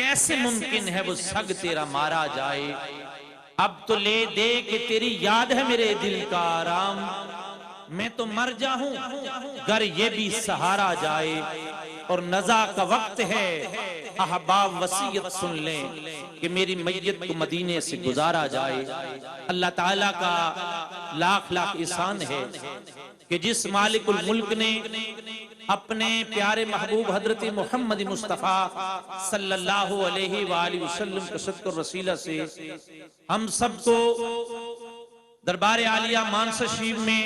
کیسے ممکن ہے وہ سگ تیرا مارا جائے، اب تو لے دے کہ تیری یاد ہے میرے دل کا آرام، میں تو مر جاؤں گر یہ بھی سہارا جائے، اور نزا کا وقت ہے احباب وصیت سن لیں کہ میری میت کو مدینے سے گزارا جائے۔ اللہ تعالیٰ کا لاکھ لاکھ احسان ہے کہ جس مالک الملک نے اپنے پیارے محبوب حضرت محمد مصطفیٰ صلی اللہ علیہ وآلہ وسلم کے صدق اور وسیلہ سے ہم سب کو دربار عالیہ مانسا شریف میں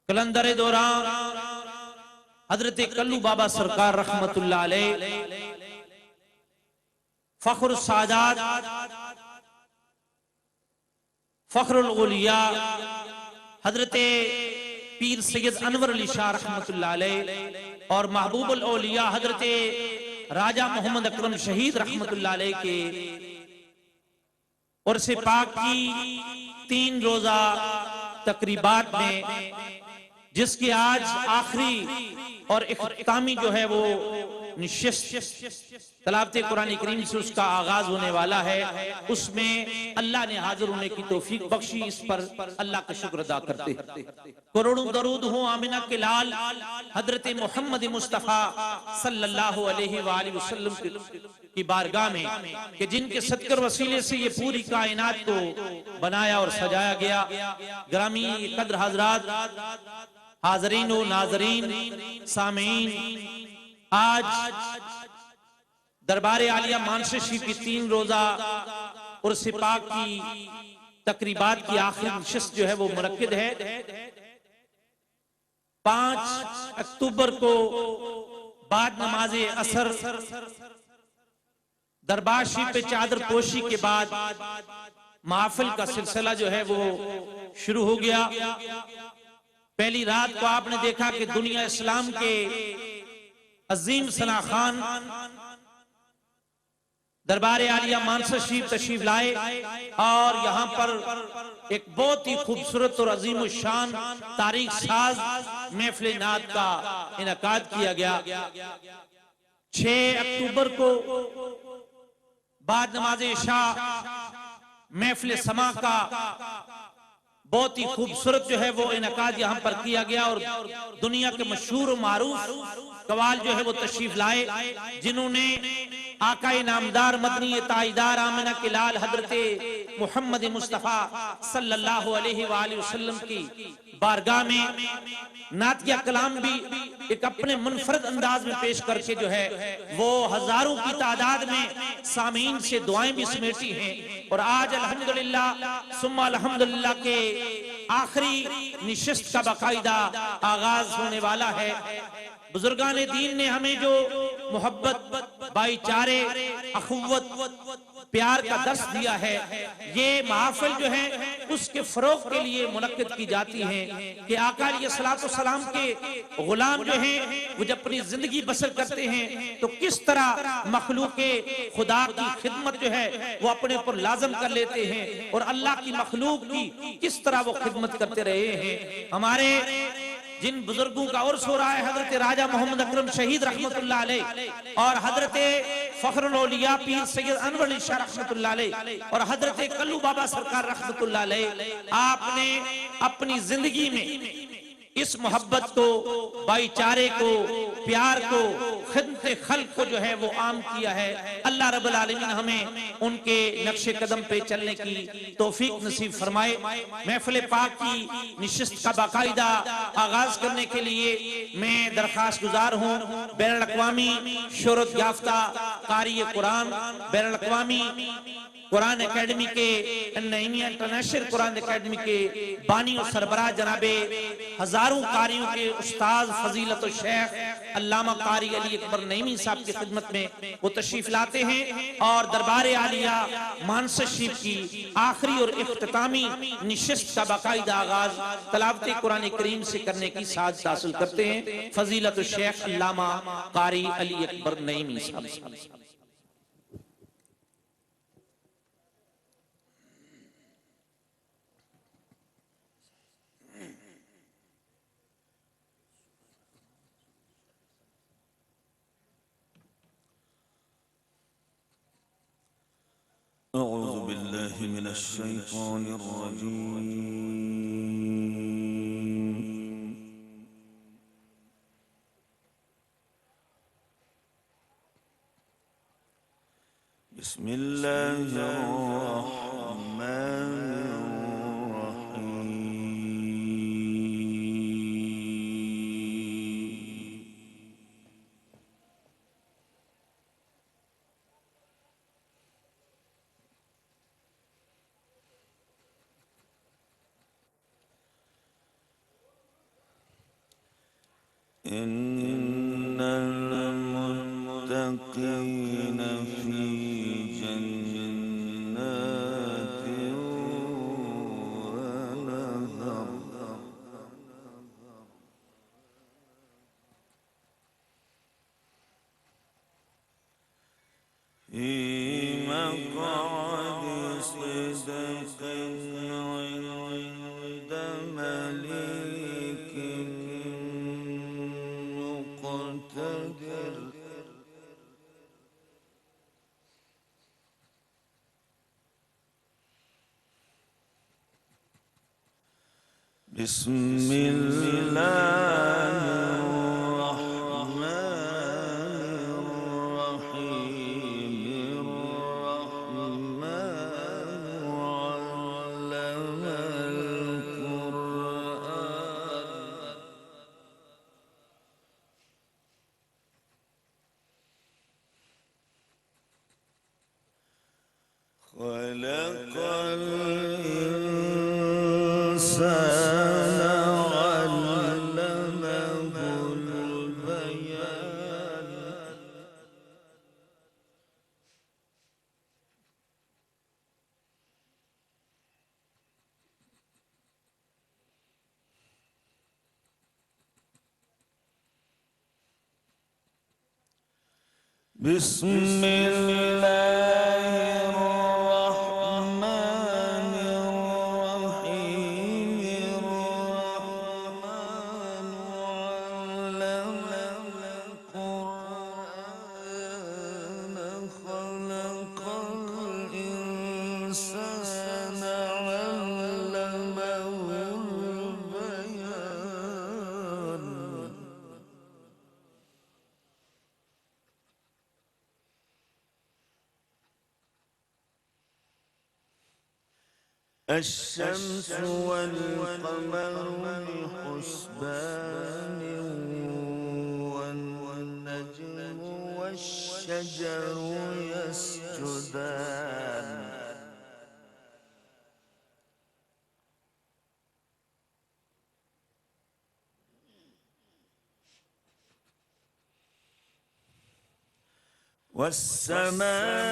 کلندر دوران حضرت کلو بابا سرکار رحمت اللہ علیہ، فخر السادات، فخر الاولیاء حضرت پیر سید انور علی شاہ رحمت اللہ علیہ اور محبوب الاولیاء حضرت راجہ محمد اکرم شہید رحمت اللہ علیہ کے عرس پاک کی 3 روزہ تقریبات میں، جس کی آج آخری اور اختتامی جو ہے وہ نشست تلاوت قرآن کریم سے اس کا آغاز ہونے والا ہے، اس میں اللہ نے حاضر ہونے کی توفیق بخشی، اس پر اللہ کا شکر ادا کرتے ہیں۔ کروڑوں درود ہوں آمنہ کے لال حضرت محمد مصطفیٰ صلی اللہ علیہ وآلہ وسلم کی بارگاہ میں کہ جن کے صدقے وسیلے سے یہ پوری کائنات کو بنایا اور سجایا گیا۔ گرامی قدر حضرات، حاضرین و ناظرین، سامعین، آج دربار عالیہ مانسا شریف کی 3 روزہ عرس پاک کی تقریبات کی آخری نشست جو ہے وہ منعقد ہے۔ 5 اکتوبر کو بعد نماز عصر دربار شریف پہ چادر پوشی کے بعد محافل کا سلسلہ جو ہے وہ شروع ہو گیا۔ پہلی رات کو آپ نے دیکھا کہ دنیا اسلام کے عظیم ثنا خان دربار عالیہ مانسا شریف تشریف لائے اور یہاں پر ایک بہت ہی خوبصورت اور عظیم الشان تاریخ ساز محفل نعت کا انعقاد کیا گیا۔ 6 اکتوبر کو بعد نماز عشاء محفل سما کا بہت ہی خوبصورت جو ہے وہ انعقاد یہاں پر کیا گیا، اور دنیا کے مشہور و معروف قوال جو ہے وہ تشریف لائے، جنہوں نے آقا نامدار مدنی تائیدار آمنہ کے لال حضرت محمد مصطفیٰ صلی اللہ علیہ وآلہ وسلم کی بارگاہ میں نعتیہ کلام بھی ایک اپنے منفرد انداز میں پیش کر کے جو ہے وہ ہزاروں کی تعداد میں سامعین سے دعائیں بھی سمیٹی ہیں، اور آج الحمدللہ ثم الحمدللہ کے آخری نشست کا باقاعدہ آغاز ہونے والا ہے۔ بزرگان دین نے ہمیں جو محبت، بھائی چارے، اخوت، پیار کا درس دیا ہے، یہ محافل جو ہے اس کے فروغ کے لیے منعقد کی جاتی ہیں کہ آقا علیہ السلام کے غلام جو ہیں وہ جب اپنی زندگی بسر کرتے ہیں تو کس طرح مخلوق خدا کی خدمت جو ہے وہ اپنے اوپر لازم کر لیتے ہیں، اور اللہ کی مخلوق کی کس طرح وہ خدمت کرتے رہے ہیں۔ ہمارے جن بزرگوں کا عرس ہو رہا ہے، حضرت راجہ محمد اکرم شہید رحمت اللہ علیہ اور حضرت فخر الاولیاء پیر سید انور علی شاہ رحمت اللہ علیہ اور حضرت کلو بابا سرکار رحمت اللہ علیہ، آپ نے اپنی زندگی میں اس محبت کو، بھائی چارے کو، پیار کو، خدمت خلق کو جو ہے وہ عام کیا ہے۔ اللہ رب العالمین ہمیں ان کے نقش قدم پہ چلنے کی توفیق نصیب فرمائے۔ محفل پاک کی نشست کا باقاعدہ آغاز کرنے کے لیے میں درخواست گزار ہوں بین الاقوامی شہرت یافتہ قاری قرآن، بین الاقوامی قرآن اکیڈمی کے نعیمیہ انٹرنیشنل قرآن اکیڈمی کے بانی و سربراہ جناب ہزاروں قاریوں کے استاذ فضیلت الشیخ علامہ قاری علی اکبر نعیمی صاحب کی خدمت میں وہ تشریف لاتے ہیں، اور دربار عالیہ مانسا شریف کی آخری اور اختتامی نشست کا باقاعدہ آغاز تلاوت قرآن کریم سے کرنے کی سعادت حاصل کرتے ہیں فضیلت الشیخ علامہ قاری علی اکبر نعیمی صاحب۔ أعوذ بالله من الشيطان الرجيم. بسم الله الرحمن الرحيم. إن المتقين في جنات ونهر. في مقعد صدق عند مليك مقتدر. بسم الله الرحمن الرحيم. الرحمن علم القرآن. خلق الإنسان علمه البيان. بسم الله الرحمن الرحيم. الرحمن علم القرآن. خلق الإنسان علمه البيان. الشمس والقمر بحسبان. والنجم والشجر يسجدان. والسماء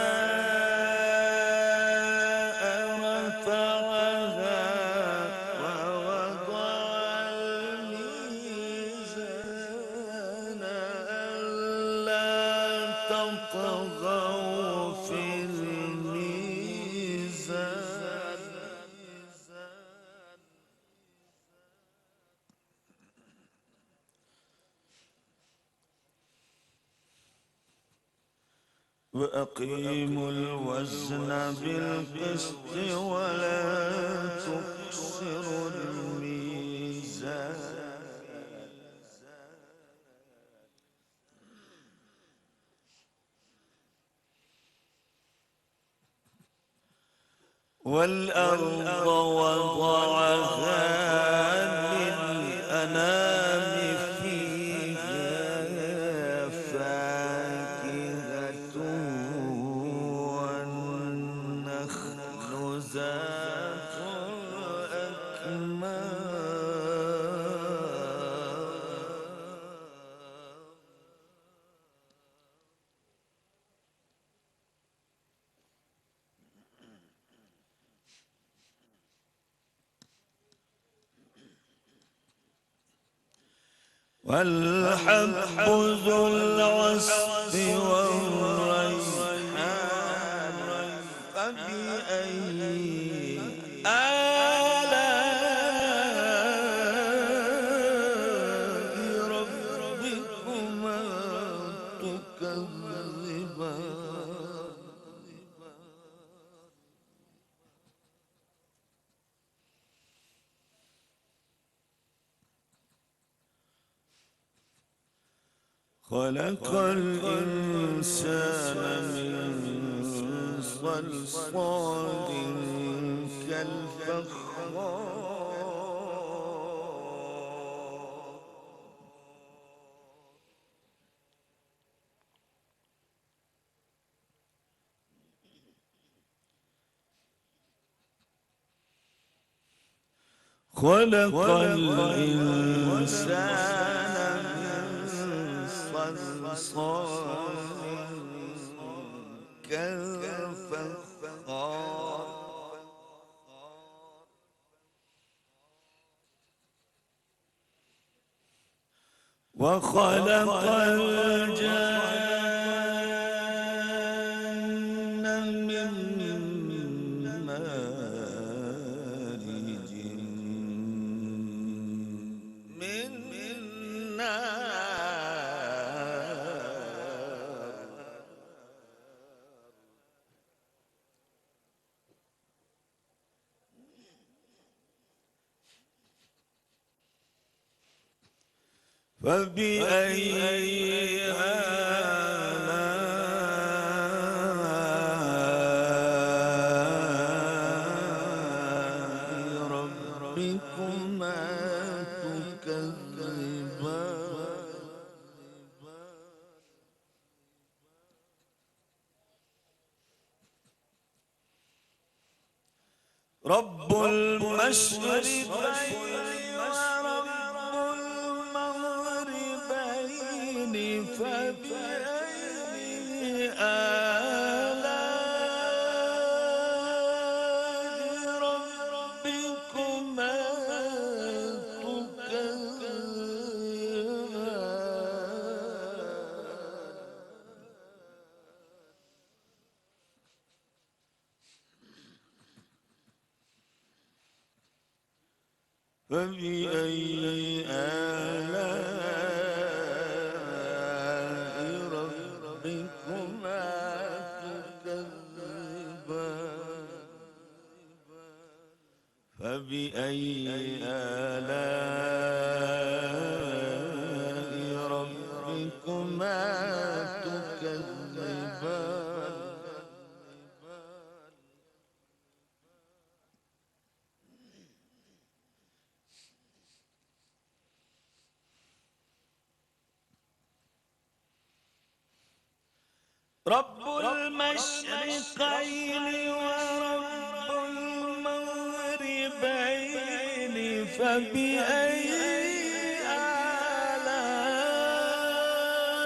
رفعها ووضع الميزان. ألا تطغوا في الميزان. وأقيموا الوزن بالقسط ولا تخسروا الميزان. والأرض وضعها للأنام. فيها فاكهة والنخل ذات والحب ذو العصف والريحان. فبأي آلاء ربكما تكذبان. خلق الإنسان من صلصال كالفخار خلق الإنسان من صلصال كالفخار وخلق الجن من مارج من نار فبأي آلاء ربكما تكذبان رب المشرقين ورب المغربين فبأي آلاء ربكما تكذبان فبأي آلاء ربكما تكذبان فبأي آلاء ربكما تكذبان رب المشرقين ورب المغربين فبأي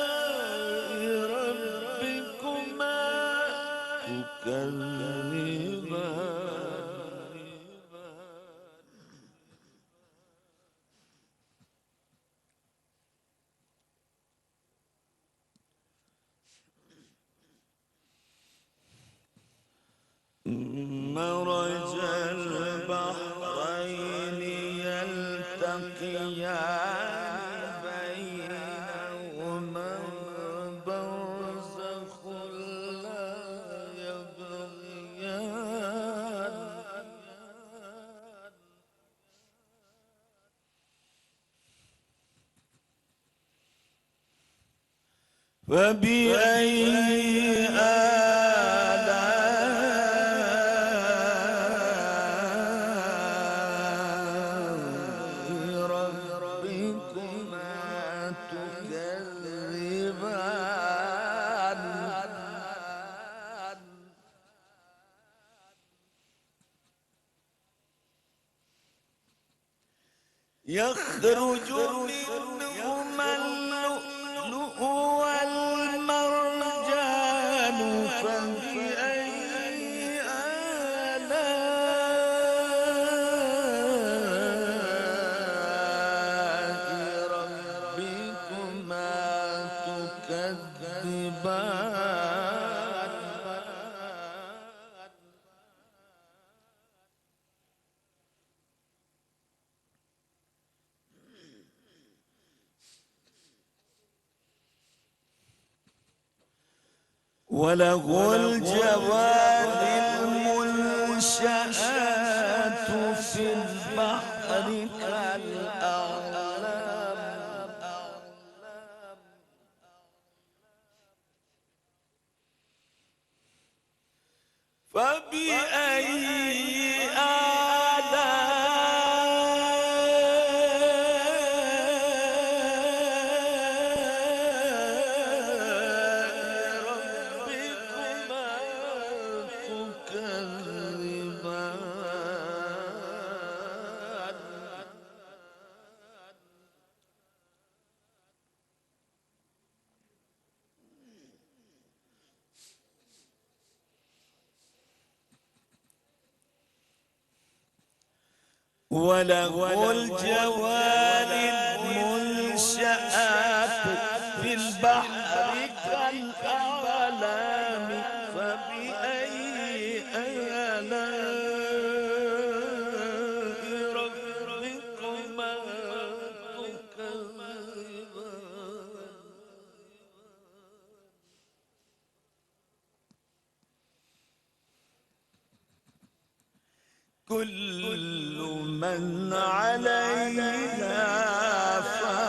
آلاء ربكما تكذبان مرج البحرين يلتقيان بينهما برزخ لا يبغيان فبأي يخرج منهما اللؤلؤ والمرجان فبأي آلاء ربكما تكذبان وله الجوار المنشآت في البحر كالأعلام فبأي آلاء ربكما تكذبان وله الجوار المنشآت في البحر كالأعلام فبأي آلاء ربكما تكذبان كل من عليها فان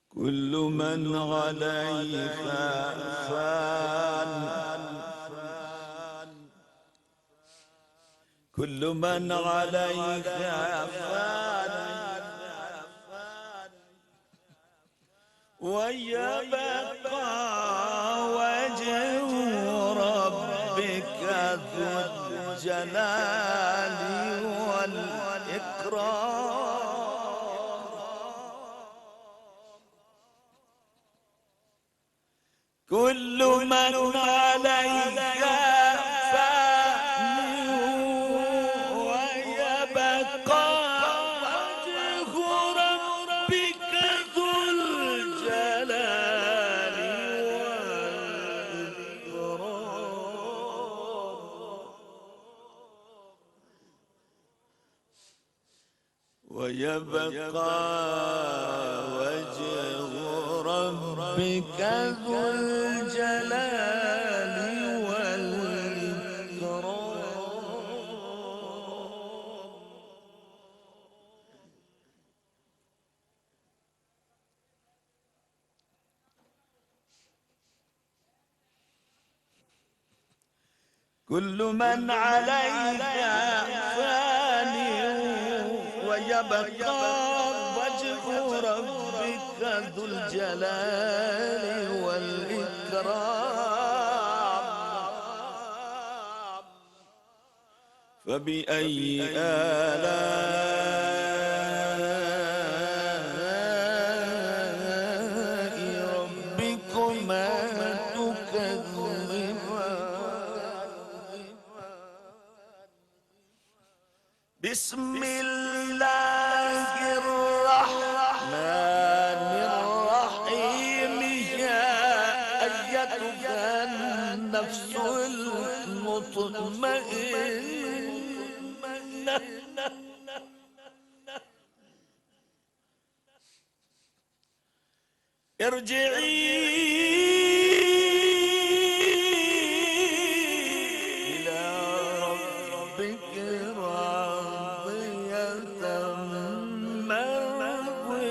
كل من عليها فان كل من عليها فان ويبقى وجه ربك ذو الجلال والإكرام كل من عليها ويبقى وجه ربك ذو الجلال والإكرام كل من عليها فان ويبقى وجه ربك ذو الجلال والإكرام فبأي آلاء ربكما تكذبان بسم الله الرحمن الرحيم يا أيتها النفس المطمئنة ارجعي إلى ربك راضية مرضية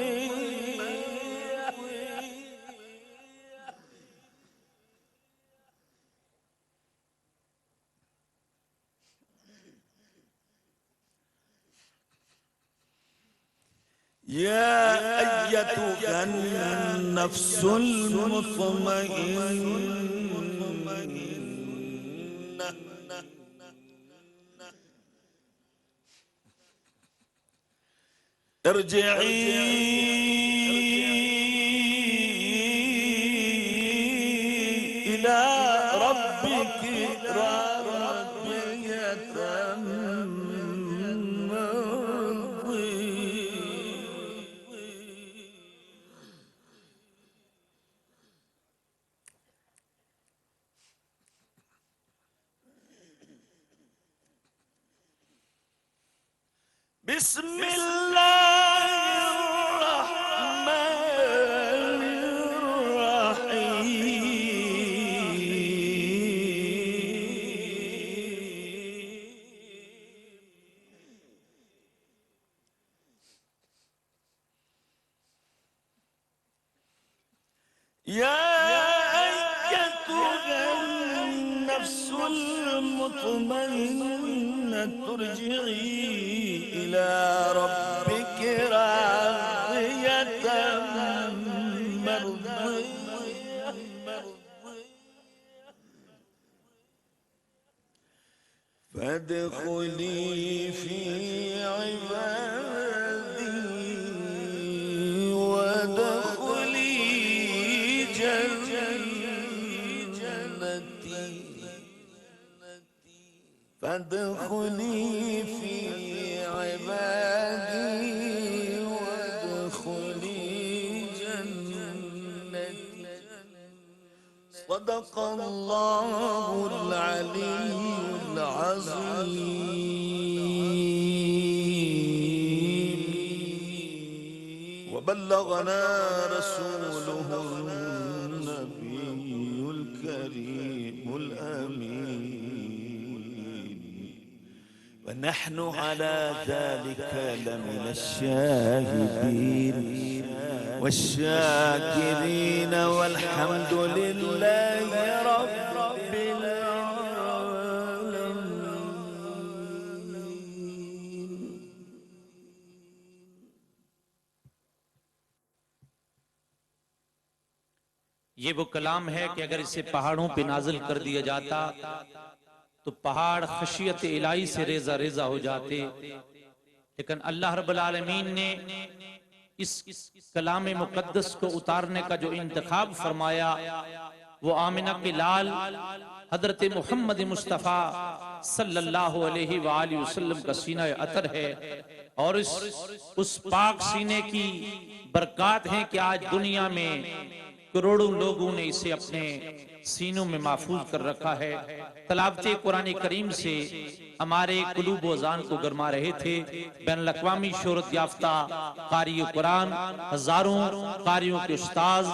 يا أيتها النفس المطمئنة ارجعي إلى ربك راضية بسم الله الرحمن الرحيم يا أيتها النفس المطمئنة ارجعي إلى ربك راضية مرضية فادخلي في عبادي وادخلي جنتي فادخلي في عبادي وادخلي جنتي صدق الله العلي العظيم وبلغنا رسوله النبي الكريم الأمين ونحن على ذلك لمن الشاهدين والشاكرين والحمد لله رب العالمين. یہ وہ کلام ہے کہ اگر اسے پہاڑوں پہ نازل کر دیا جاتا تو پہاڑ خشیت الہی سے ریزہ ریزہ ہو جاتے، لیکن اللہ رب العالمین نے اس کلام مقدس کو اتارنے کا جو انتخاب فرمایا وہ آمنہ کے لال حضرت محمد مصطفیٰ صلی اللہ علیہ وآلہ وسلم کا سینہ عطر ہے، اور اس پاک سینے کی برکات ہیں کہ آج دنیا میں کروڑوں لوگوں نے اسے اپنے سینوں میں محفوظ کر رکھا ہے۔ تلاوت قرآن کریم سے ہمارے قلوب و اذان کو گرما رہے تھے۔ بین الاقوامی شہرت یافتہ قاری قرآن، ہزاروں قاریوں کے استاذ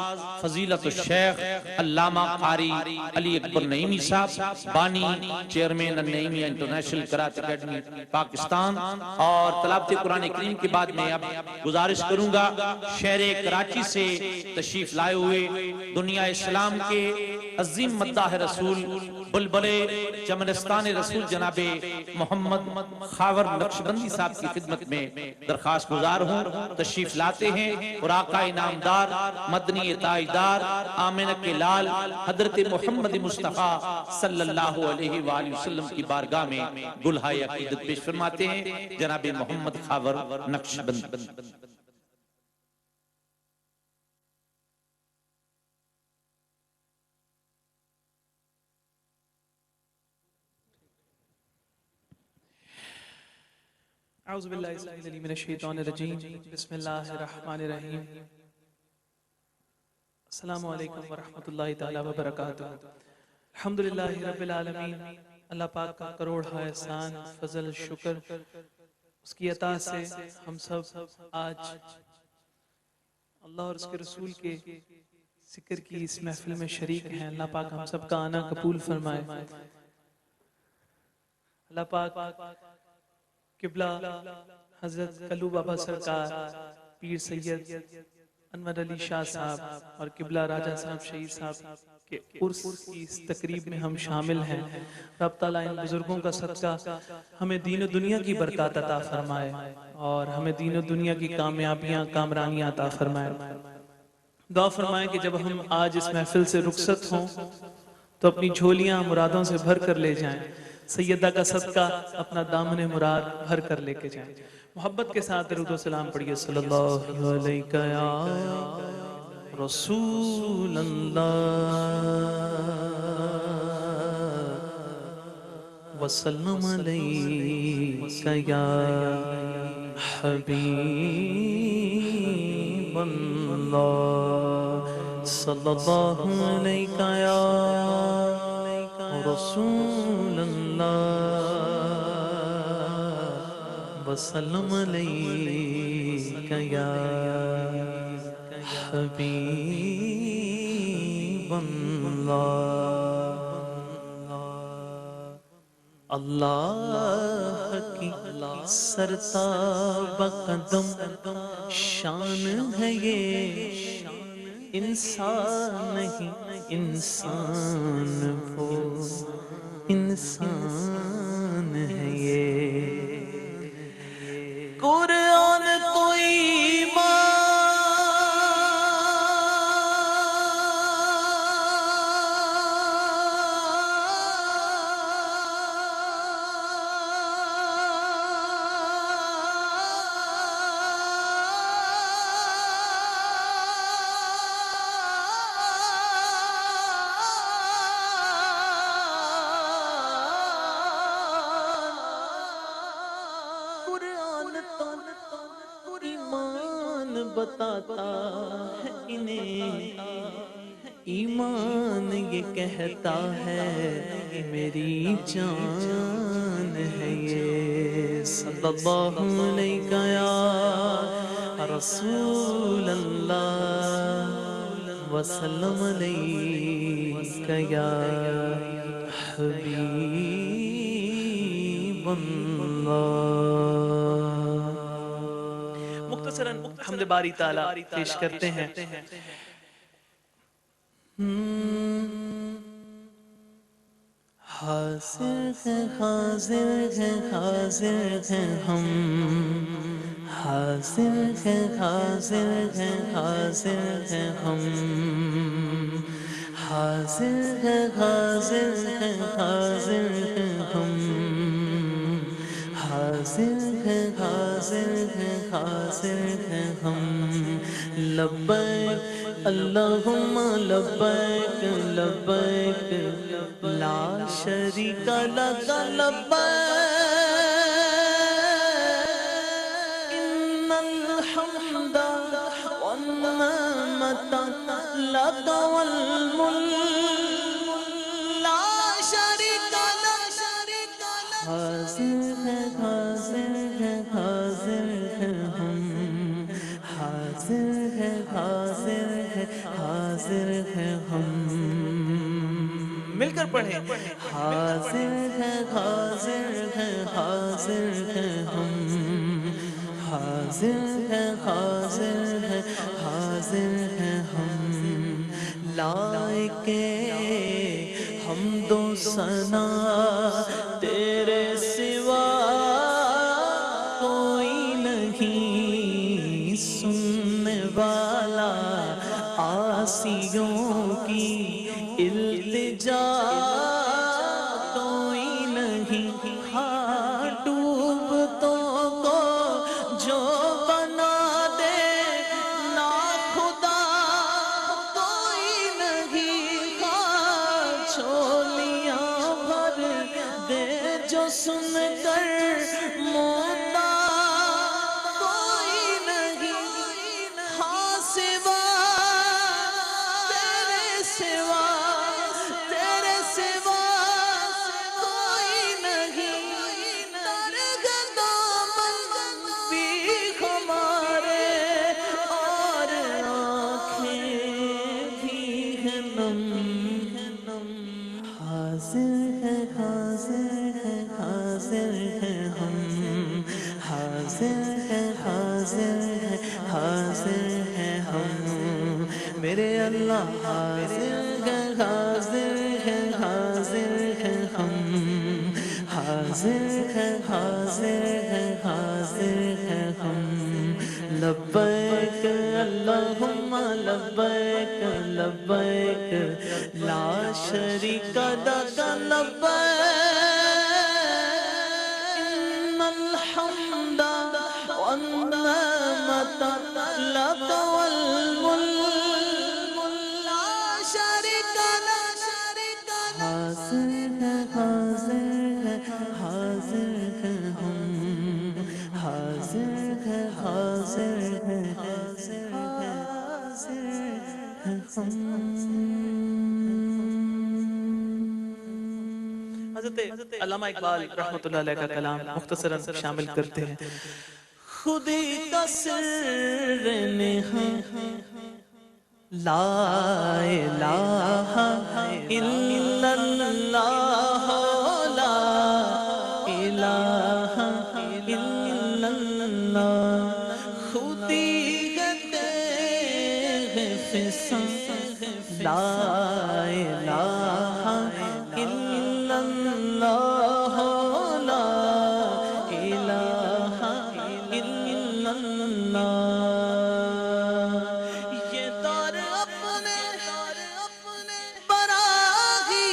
فضیلت الشیخ علامہ قاری علی اکبر نعیمی صاحب، بانی چیئرمین النعیمیہ انٹرنیشنل کرات اکیڈمی پاکستان، اور تلاوت قرآن کریم کے بعد میں اب گزارش کروں گا شہر کراچی سے تشریف لائے ہوئے دنیا اسلام کے عظیم مداح رسول بلبل چمنستان رسول جناب محمد خاور نقشبندی صاحب کی خدمت میں درخواست گزار ہوں تشریف لاتے ہیں، اور آقا انعامدار مدنی تائیدار آمنہ کے لال حضرت محمد مصطفیٰ صلی اللہ علیہ وآلہ وسلم کی بارگاہ میں گلہائے عقیدت پیش فرماتے ہیں جناب محمد خاور نقشبندی۔ اعوذ باللہ السمیع العلیم من الشیطان الرجیم، بسم اللہ الرحمن الرحیم۔ السلام علیکم ورحمۃ اللہ تعالی وبرکاتہ۔ الحمدللہ رب العالمین، اللہ پاک کا کروڑ احسان فضل شکر، اس کی عطا سے ہم سب آج اللہ اور اس کے رسول کے ذکر کی اس محفل میں شریک ہیں۔ اللہ پاک ہم سب کا آنا قبول فرمائے۔ اللہ پاک قبلہ حضرت کلو بابا سرکار پیر سید انور علی شاہ صاحب اور قبلہ راجہ صاحب شہید صاحب کے عرس کی اس تقریب میں ہم شامل ہیں۔ رب تعالیٰ ان بزرگوں کا صدقہ ہمیں دین و دنیا کی برکات عطا فرمائے اور ہمیں دین و دنیا کی کامیابیاں کامرانیاں عطا فرمائے۔ دعا فرمائے کہ جب ہم آج اس محفل سے رخصت ہوں تو اپنی جھولیاں مرادوں سے بھر کر لے جائیں، سیدہ کا صدقہ اپنا دامن مراد بھر کر لے کے جائیں۔ محبت کے ساتھ درود و سلام پڑھیے۔ صلی اللہ علیہ یا رسول اللہ وسلم علیہ یا حبیب اللہ، صلی اللہ علیہ یا رسول اللہ وسلم علیہ یا حبیب اللہ۔ اللہ کی سرتاب قدم شان ہے یہ، انسان نہیں انسان وہ انسان ہے یہ قرآن تو ایمان بتاتا ہے انہیں ایمان یہ کہتا ہے میری جان ہے یہ صلی اللہ علیہ یا رسول اللہ وسلم علیہ یا حبیب اللہ مختصراً حمد باری تعالیٰ پیش کرتے ہیں حاضر ہے حاضر ہے حاضر ہے ہم حاضر ہے حاضر ہے حاضر ہے ہم حاضر ہے حاضر ہے حاضر ہے ہم حاضر ہے حاضر ہے حاضر ہے ہم لبیک اللہم لبیک لبیک لا شریک لک لبیک ان الحمد والنعمت لک والملک لا شریک لک حاضر ہے حاضر ہے حاضر ہے ہم حاضر ہے حاضر ہے حاضر ہے ہم مل کر پڑھیں حاضر ہے حاضر ہے حاضر ہے ہم حاضر ہے حاضر ہے حاضر ہے ہم لائق حمد و ثنا تیرے سوا کوئی نہیں سننے والا عاصیوں کی التجا کوئی نہیں ہاں ڈوبتوں کو جو بنا دے نا خدا کوئی نہیں ہاں چھولیاں بھر دے جو سن کر موتا کوئی نہیں ہاں سوا تیرے سوا تیرے سوا کوئی نہیں درگ دامن بھی ہمارے اور آنکھیں بھی ہیں نم حاضر ہے حاضر ہے حاضر ہے ہم حاضر ہے حاضر ہے حاضر ہے ہم میرے اللہ حاضر ہے حاضر ہے حاضر ہے ہم حاضر ہے حاضر ہے حاضر ہے ہم لبیک اللہم لبیک لبیک لا شریک لک لبیک ان الحمد والنعمت لک والملک لا شریک لک حاضر ہے حاضر ہے حاضر ہے ہم حاضر ہے حاضر ہے حاضر ہے ہم حضرت علامہ اقبال رحمۃ اللہ علیہ کا کلام مختصراً شامل کرتے ہیں خودی کا سر نہاں لا الہ الا اللہ لا الہ الا اللہ خودی گتے فسان الہ الا اللہ لا الہ الا اللہ یہ دور اپنے براغی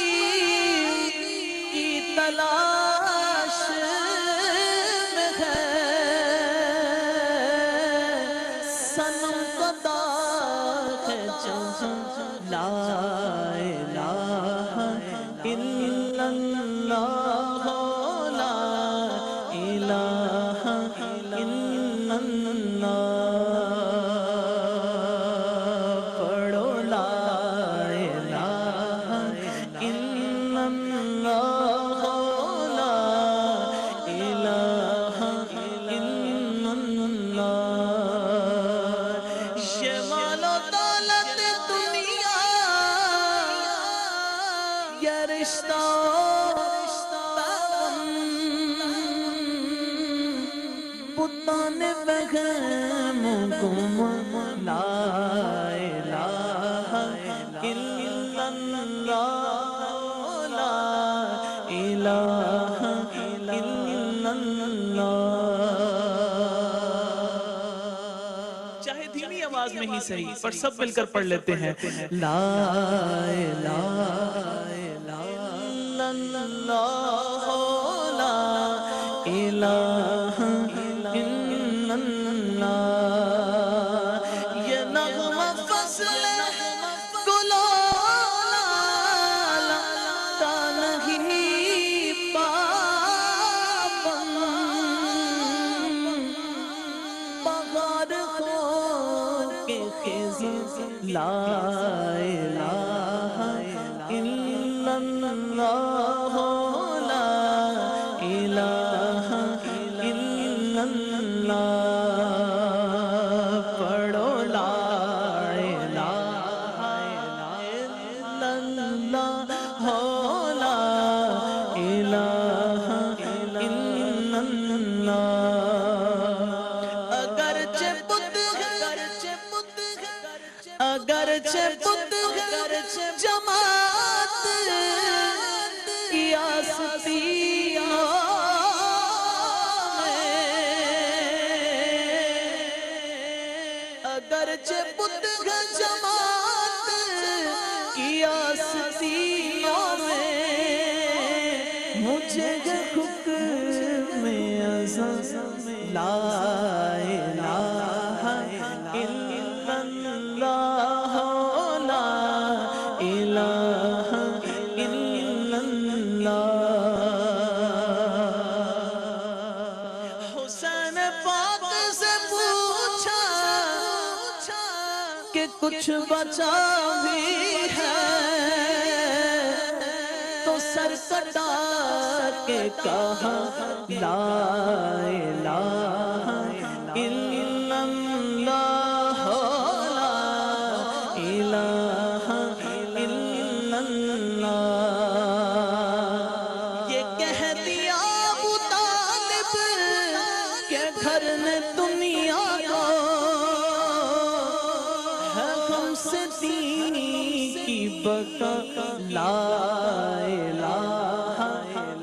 کی تلاش میں ہے صنم خدا ہے جہاں لا الہ الا اللہ لا الہ الا اللہ پڑھو لا الہ الا اللہ لا الہ الا اللہ یہ مال و دولت دنیا یہ رشتہ بتان بغم گم لا الہ الا اللہ لا الہ الا اللہ چاہے دھیمی آواز میں ہی صحیح پر سب مل کر پڑھ لیتے ہیں لا الہ الا اللہ لا الہ الا اللہ یہ نغمہ فصل گلال تا نہیں پابند بغار خور کے خزاں لا الہ الا اللہ لا الہ الا اللہ پڑھو لا الہ الا اللہ لا الہ الا اللہ اگرچہ بت اگرچہ بت جماعت ریاستیوں اگرچہ بت جماعت ریاستیوں میں مجھے حکم اعظم لا الہ الا اللہ لا الہ الا اللہ حسین پاک سے پوچھا کہ کچھ بچا بھی ہے تو سر کٹا کے کہا لا الہ الا اللہ لا الہ الا اللہ یہ کہہ دیا ابو طالب کہ گھر نے دنیا کو ہے ہم سے دین کی بقا لا الہ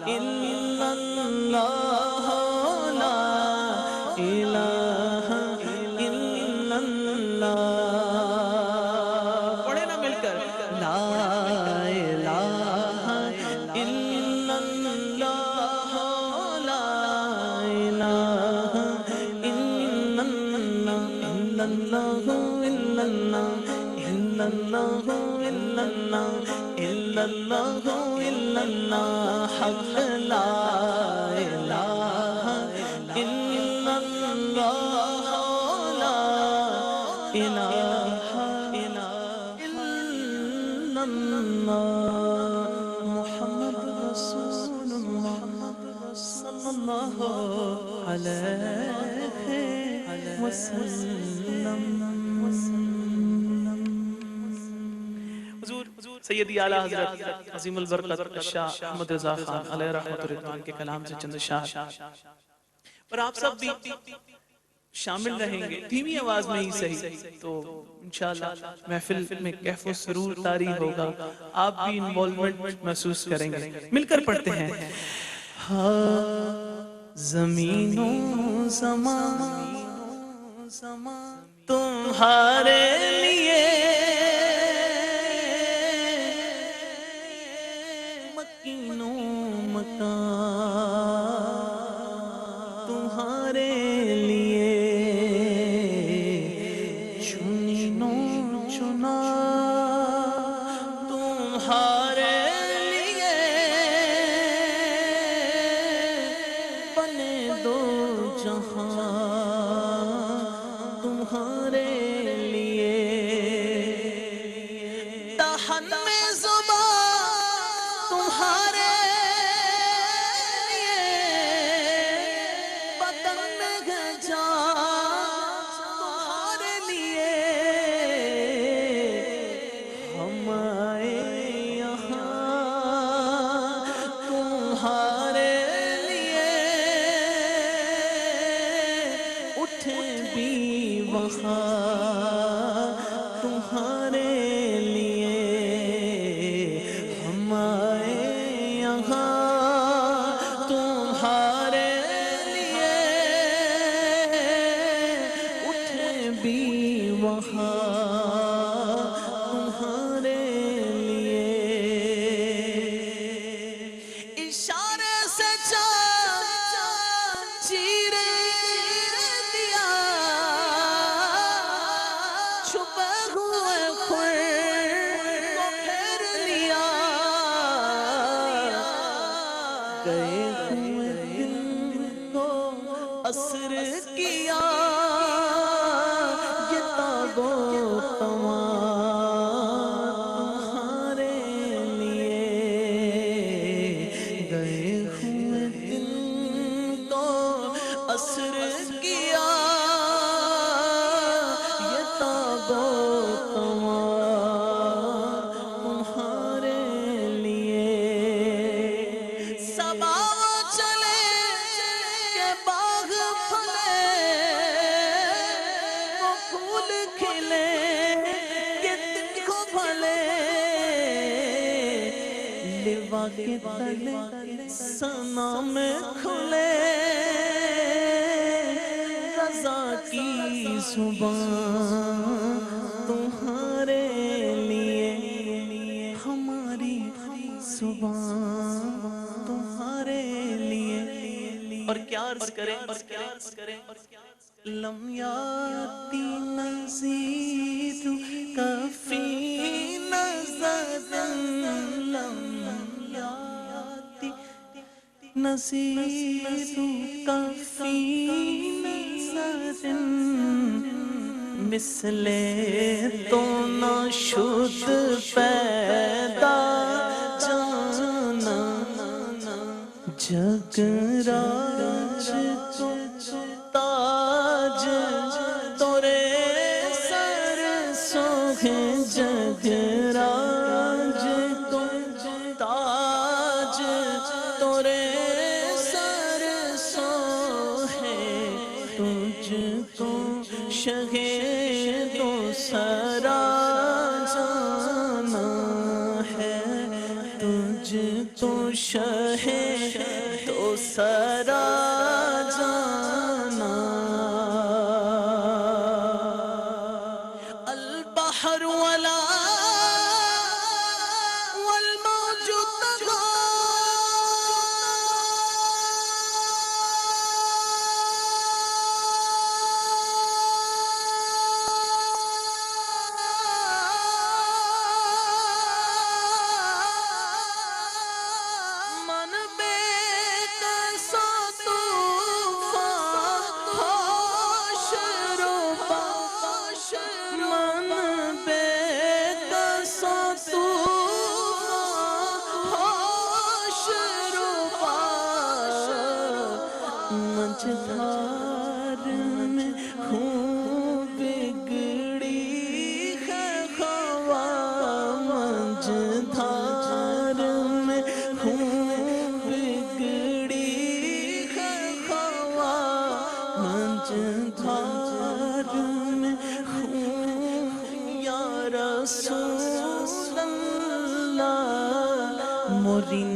الا اللہ لا الہ الا اللہ پڑھے نا مل کر لا الہ الا اللہ لا الہ الا اللہ الا اللہ الا اللہ الا اللہ الا اللہ حق لا الہ الا اللہ لا الہ الا اللہ محمد رسول اللہ صلی اللہ علیہ وسلم حضور سیدی اعلیٰ حضرت عظیم البرکت شاہ احمد رضا خان علیہ رحمت الرحمن کے کلام سے چند اشعار اور آپ سب بھی شامل رہیں گے دھیمی آواز میں ہی صحیح تو انشاءاللہ محفل میں کیف و سرور طاری ہوگا، آپ بھی انوالومنٹ محسوس کریں گے. مل کر پڑھتے ہیں. زمین و زمان تمہارے لیے مکین و مکان تمہارے لیے چنین و چنا تمہارے لیے بنے دو جہاں تمہارے لیے دہن میں زبان تمہارے لیے بدن میں جان تمہارے لیے ہم آئے یہاں تمہارے لیے اٹھے بھی وہاں تمہارے لیے ہم آئے یہاں تمہارے لیے اٹھے بھی وہاں تمہارے لیے اشارے سے چاند چیر دیا چھپے ہوئے خور کو پھیر لیا گئے ہوئے دل کو اثر کیا یہ تاب و تمہارے لیے گئے ہوئے دل کو اثر کیا یہ تاب و تمہارے لیے صبا چلے کہ باغ پھلے وہ پھول کھلے کہ دل کو بھلے لوا کے تلے ثنا میں کھلے رضا کی زبان تمہارے لیے ہماری زبان تمہارے لیے اور کیا عرض کریں لم یاتی نزید کفی نظر لم یاتی نزید کفی نظر مثل تو نہ شد پیدا جانا جگ راج کو تاج تورے سر سوہے جگ راج کو تاج تورے سر سوہے تجھ کو شہے تو سرا جانا ہے تجھ کو شہے تو سرا جانا البحر ولا والموج طغى من بے قصہ طوفان ہوش روبا من بے قصہ طوفان ہوش روبا مجھدار میں ہوں بگڑی ہے خوا مجھدار میں ہوں بگڑی ہے خوا مجھدار موری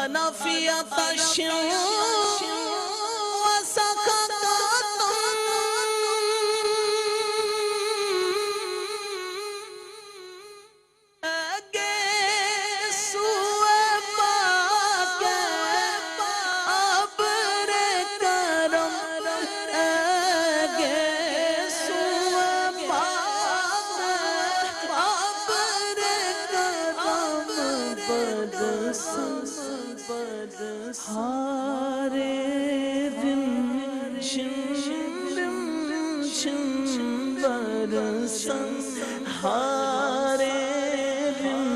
أنا في عطش وسقط ہارے رم شم رم شم برسن، ہارے رم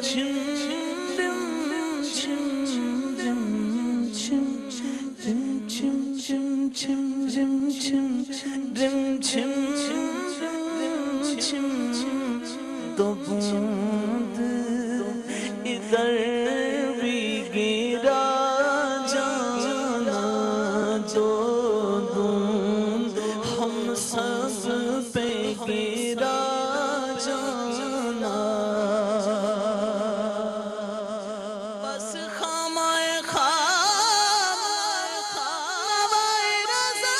شم رم شم رم شم رم شم شم شم رم شم رم شم رم شم، دو بوند ادھر بھی گرا جانا، دو بوند ہم سب پہ گرا جانا۔ بس خامائے خوابائے رضا،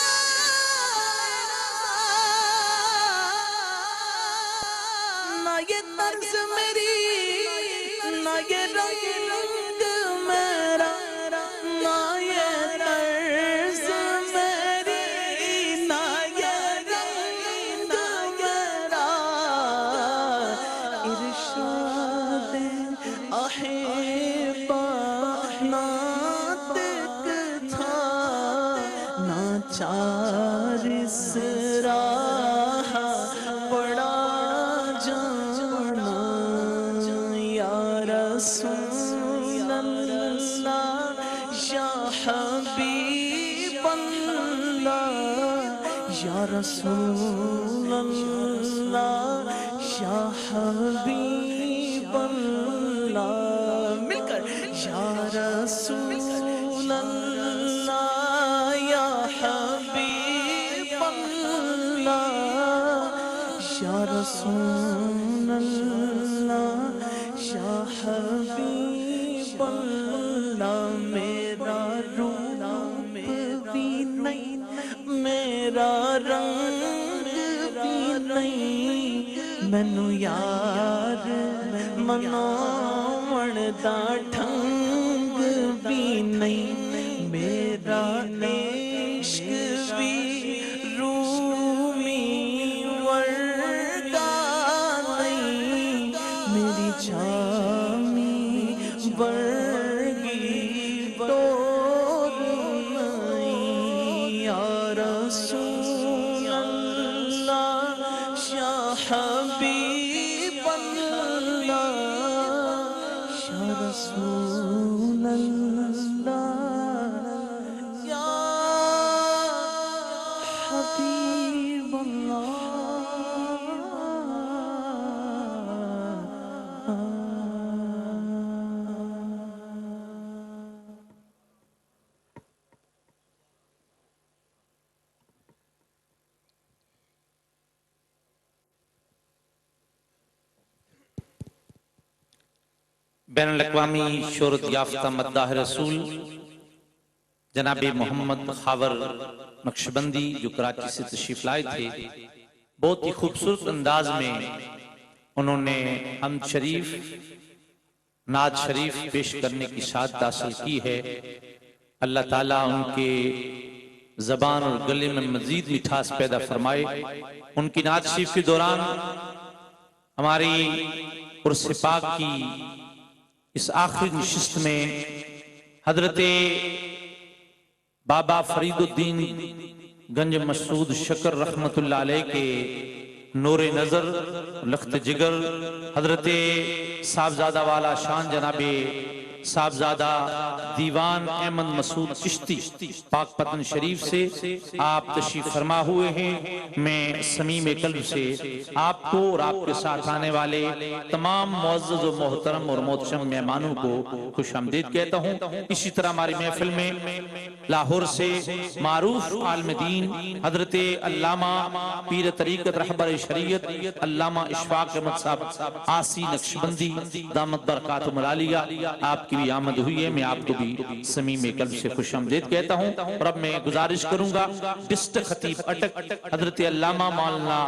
نہ یہ طرز میری، نہ یہ رنگ میرا، نہ یہ طرز میری، نہ یہ رنگ میرا، ارشاد احبا ناطق تھا، ناچار اس راہ پڑا جانا۔ یا رسول اللہ، یا حبیب اللہ، یا رسول اللہ، یا حبیب اللہ، مل کر یا رسول اللہ، یا حبیب اللہ، یا رسول اللہ، یا حبیب اللہ۔ میرا روپ بھی نہیں، میرا رنگ بھی نہیں، مینوں یار مناون دا ڈھنگ بھی نہیں، میرا عشق بھی رومی ورگا نہیں، میری جامی ورگی ڈور نہیں۔ یا رسول اللہ، یا حبیب اللہ، یا رسول اللہ، یا حبیب بین الاقوامی شہرت یافتہ مداح رسول جناب محمد خاور نقشبندی جو کراچی سے تشریف لائے تھے، بہت ہی خوبصورت انداز میں انہوں نے حمد شریف، نعت شریف پیش کرنے کی سعادت حاصل کی ہے۔ اللہ تعالیٰ ان کے زبان اور گلے میں مزید مٹھاس پیدا فرمائے۔ ان کی نعت شریف کے دوران ہماری عرس پاک کی اس آخری نشست میں حضرت بابا فرید الدین گنج مسعود شکر رحمت اللہ علیہ کے نور نظر لخت جگر، حضرت صاحبزادہ والا شان جناب صاحبزادہ دیوان احمد مسعود چشتی پاک پتن شریف سے آپ تشریف فرما ہوئے ہیں۔ میں صمیم قلب سے آپ کو اور آپ کے ساتھ آنے والے تمام معزز و محترم اور محتشم مہمانوں کو خوش آمدید کہتا ہوں۔ اسی طرح ہماری محفل میں لاہور سے معروف عالم دین حضرت علامہ پیر طریقت رہبر شریعت علامہ اشفاق احمد صاحب آسی نقشبندی دامت برکاتہم العالیہ، آپ کی بھی آمد ہوئی ہے۔ میں آپ کو بھی صمیم قلب سے خوش آمدید کہتا ہوں، اور اب میں گزارش کروں گا ڈسٹرکٹ خطیب اٹک حضرت علامہ مولانا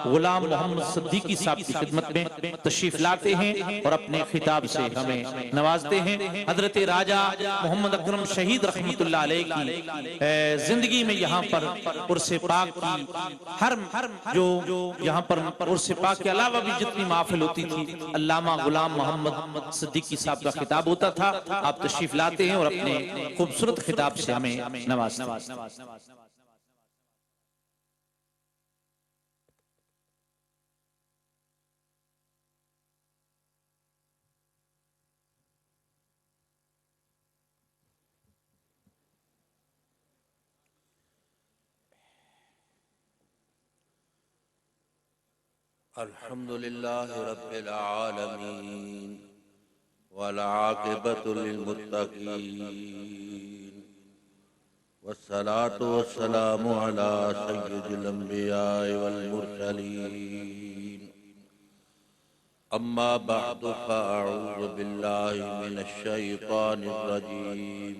غلام محمد صدیقی صاحب کی خدمت میں تشریف لاتے ہیں اور اپنے خطاب سے ہمیں نوازتے ہیں۔ حضرت راجہ محمد اکرم شہید رحمت اللہ علیہ کی زندگی میں یہاں پر عرس پاک کی ہر جو یہاں پر عرس پاک کے علاوہ بھی جتنی محافل ہوتی تھی، علامہ غلام محمد صدیقی صاحب کا خطاب ہوتا تھا۔ آپ تشریف لاتے ہیں اور اپنے خوبصورت خطاب سے ہمیں نوازتے ہیں۔ الحمد لله رب العالمين والعاقبة للمتقين والصلاة والسلام على سيد الأنبياء والمرسلين أما بعد فأعوذ بالله من الشيطان الرجيم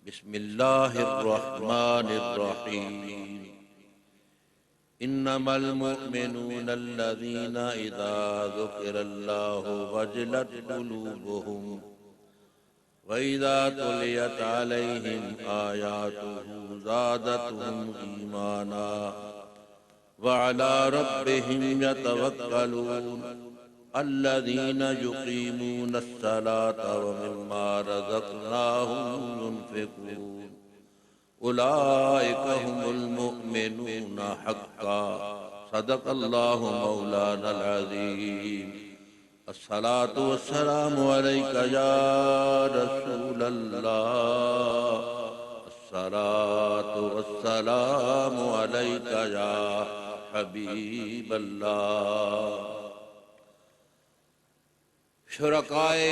بسم الله الرحمن الرحيم إنما المؤمنون الذين إذا ذكر الله وجلت قلوبهم وإذا تليت عليهم آياته زادتهم إيمانا وعلى ربهم يتوكلون الذين يقيمون الصلاة ومما رزقناهم ينفقون أولئك هم المؤمنون حقا صدق الله مولانا العظيم الصلاة والسلام عليك يا رسول الله الصلاة والسلام عليك يا حبيب الله شرکائے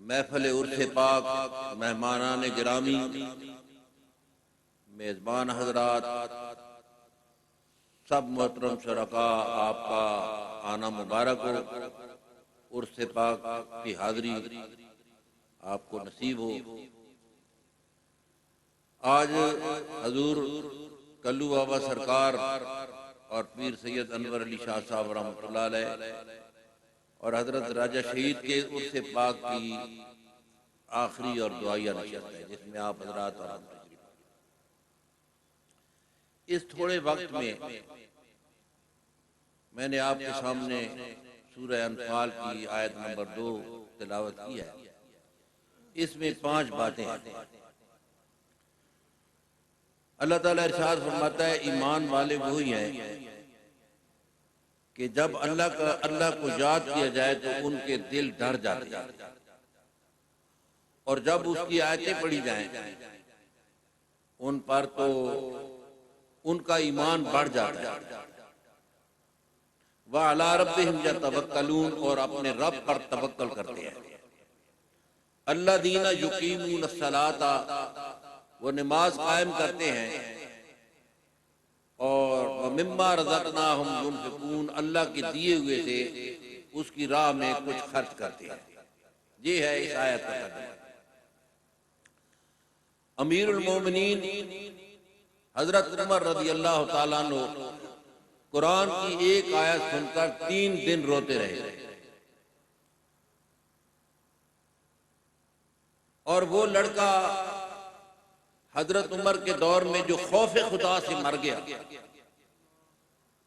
محفل عرس پاک، مہمانان گرامی، میزبان حضرات، سب محترم شرکاء، آپ کا آنا مبارک ہو، عرس پاک کی حاضری آپ کو نصیب ہو۔ آج حضور کلو بابا سرکار اور پیر سید انور علی شاہ صاحب رحمۃ اللہ علیہ اور حضرت راجہ شہید کے عرس پاک کی آخری اور دعائیہ نشست ہے، جس میں آپ حضرات اور اس تھوڑے وقت میں نے آپ کے سامنے سورہ انفال کی آیت نمبر 2 تلاوت کی ہے۔ اس میں 5 باتیں ہیں۔ اللہ تعالیٰ ارشاد فرماتا ہے ایمان والے وہی ہیں کہ جب اللہ کو یاد کیا جائے تو ان کے دل ڈر جاتے ہیں، اور جب اس کی آیتیں پڑھی جائیں ان پر تو ان کا ایمان بڑھ جاتا ہے۔ وَعَلَىٰ رَبِّهِمْ يَتَوَكَّلُونَ، اور اپنے رب پر توکل کرتے ہیں۔ الَّذِينَ يُقِيمُونَ الصَّلَاةَ، وہ نماز قائم کرتے ہیں، اور وَمِمَّا رَزَقْنَاهُمْ يُنْفِقُونَ، اللہ کے دیے ہوئے سے اس کی راہ میں کچھ خرچ کرتے ہیں۔ یہ ہے اس آیت کا ترجمہ۔ امیر المومنین حضرت عمر رضی اللہ تعالیٰ عنہ قرآن کی ایک آیت سن کر 3 دن روتے رہے، اور وہ لڑکا حضرت عمر کے دور میں جو خوف خدا سے مر گیا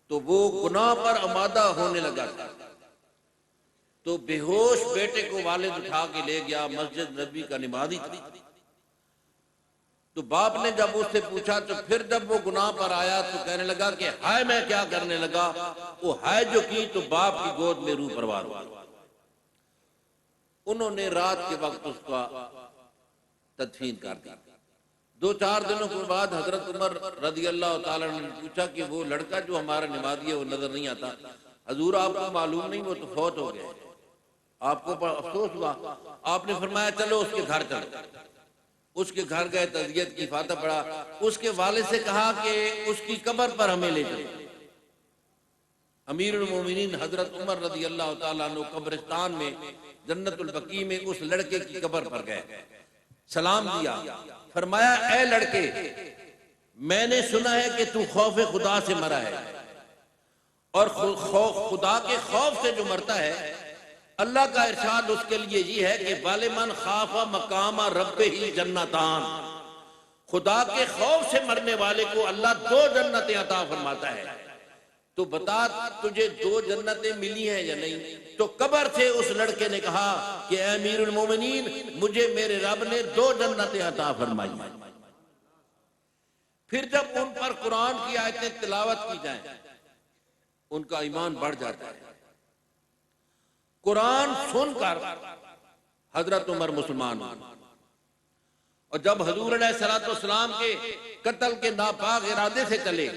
تو وہ گناہ پر آمادہ ہونے لگا تھا، تو بے ہوش بیٹے کو والد اٹھا کے لے گیا، مسجد نبی کا نمازی تھا۔ تو باپ نے جب اس سے پوچھا تو پھر جب وہ گناہ پر آیا تو کہنے لگا کہ ہائے میں کیا کرنے لگا، وہ ہائے جو کی تو باپ کی گود میں روح پروار ہوا۔ انہوں نے رات کے وقت اس کا تدفین کر دیا۔ 2-4 دنوں کے بعد حضرت عمر رضی اللہ تعالیٰ نے پوچھا کہ وہ لڑکا جو ہمارا نمازی ہے وہ نظر نہیں آتا، حضور آپ کو معلوم نہیں وہ تو فوت ہو گیا، آپ کو افسوس ہوا؟ آپ نے فرمایا چلو اس کے گھر چلو۔ اس کے گھر گئے، تعزیت کی فاتح پڑھا، اس کے والد سے کہا کہ اس کی قبر پر ہمیں لے چلو۔ امیر المومنین حضرت عمر رضی اللہ تعالیٰ عنہ قبرستان میں جنت البقیع میں اس لڑکے کی قبر پر گئے، سلام دیا، فرمایا اے لڑکے، میں نے سنا ہے کہ تو خوف خدا سے مرا ہے، اور خدا کے خوف سے جو مرتا ہے اللہ کا ارشاد اس کے لیے یہ ہے کہ وَلِمَنْ خَافَ مَقَامَ رَبِّهِ جَنَّتَانِ، خدا کے خوف سے مرنے والے کو اللہ 2 جنتیں عطا فرماتا ہے۔ تو بتا تجھے 2 جنتیں ملی ہیں یا نہیں؟ تو قبر سے اس لڑکے نے کہا کہ اے امیر المومنین، مجھے میرے رب نے 2 جنتیں عطا فرمائی ہیں۔ پھر جب ان پر قرآن کی آیتیں تلاوت کی جائیں ان کا ایمان بڑھ جاتا ہے۔ قرآن سن کر حضرت عمر مسلمان ہوئے، اور جب حضور علیہ الصلوۃ والسلام کے قتل کے ناپاک ارادے سے چلے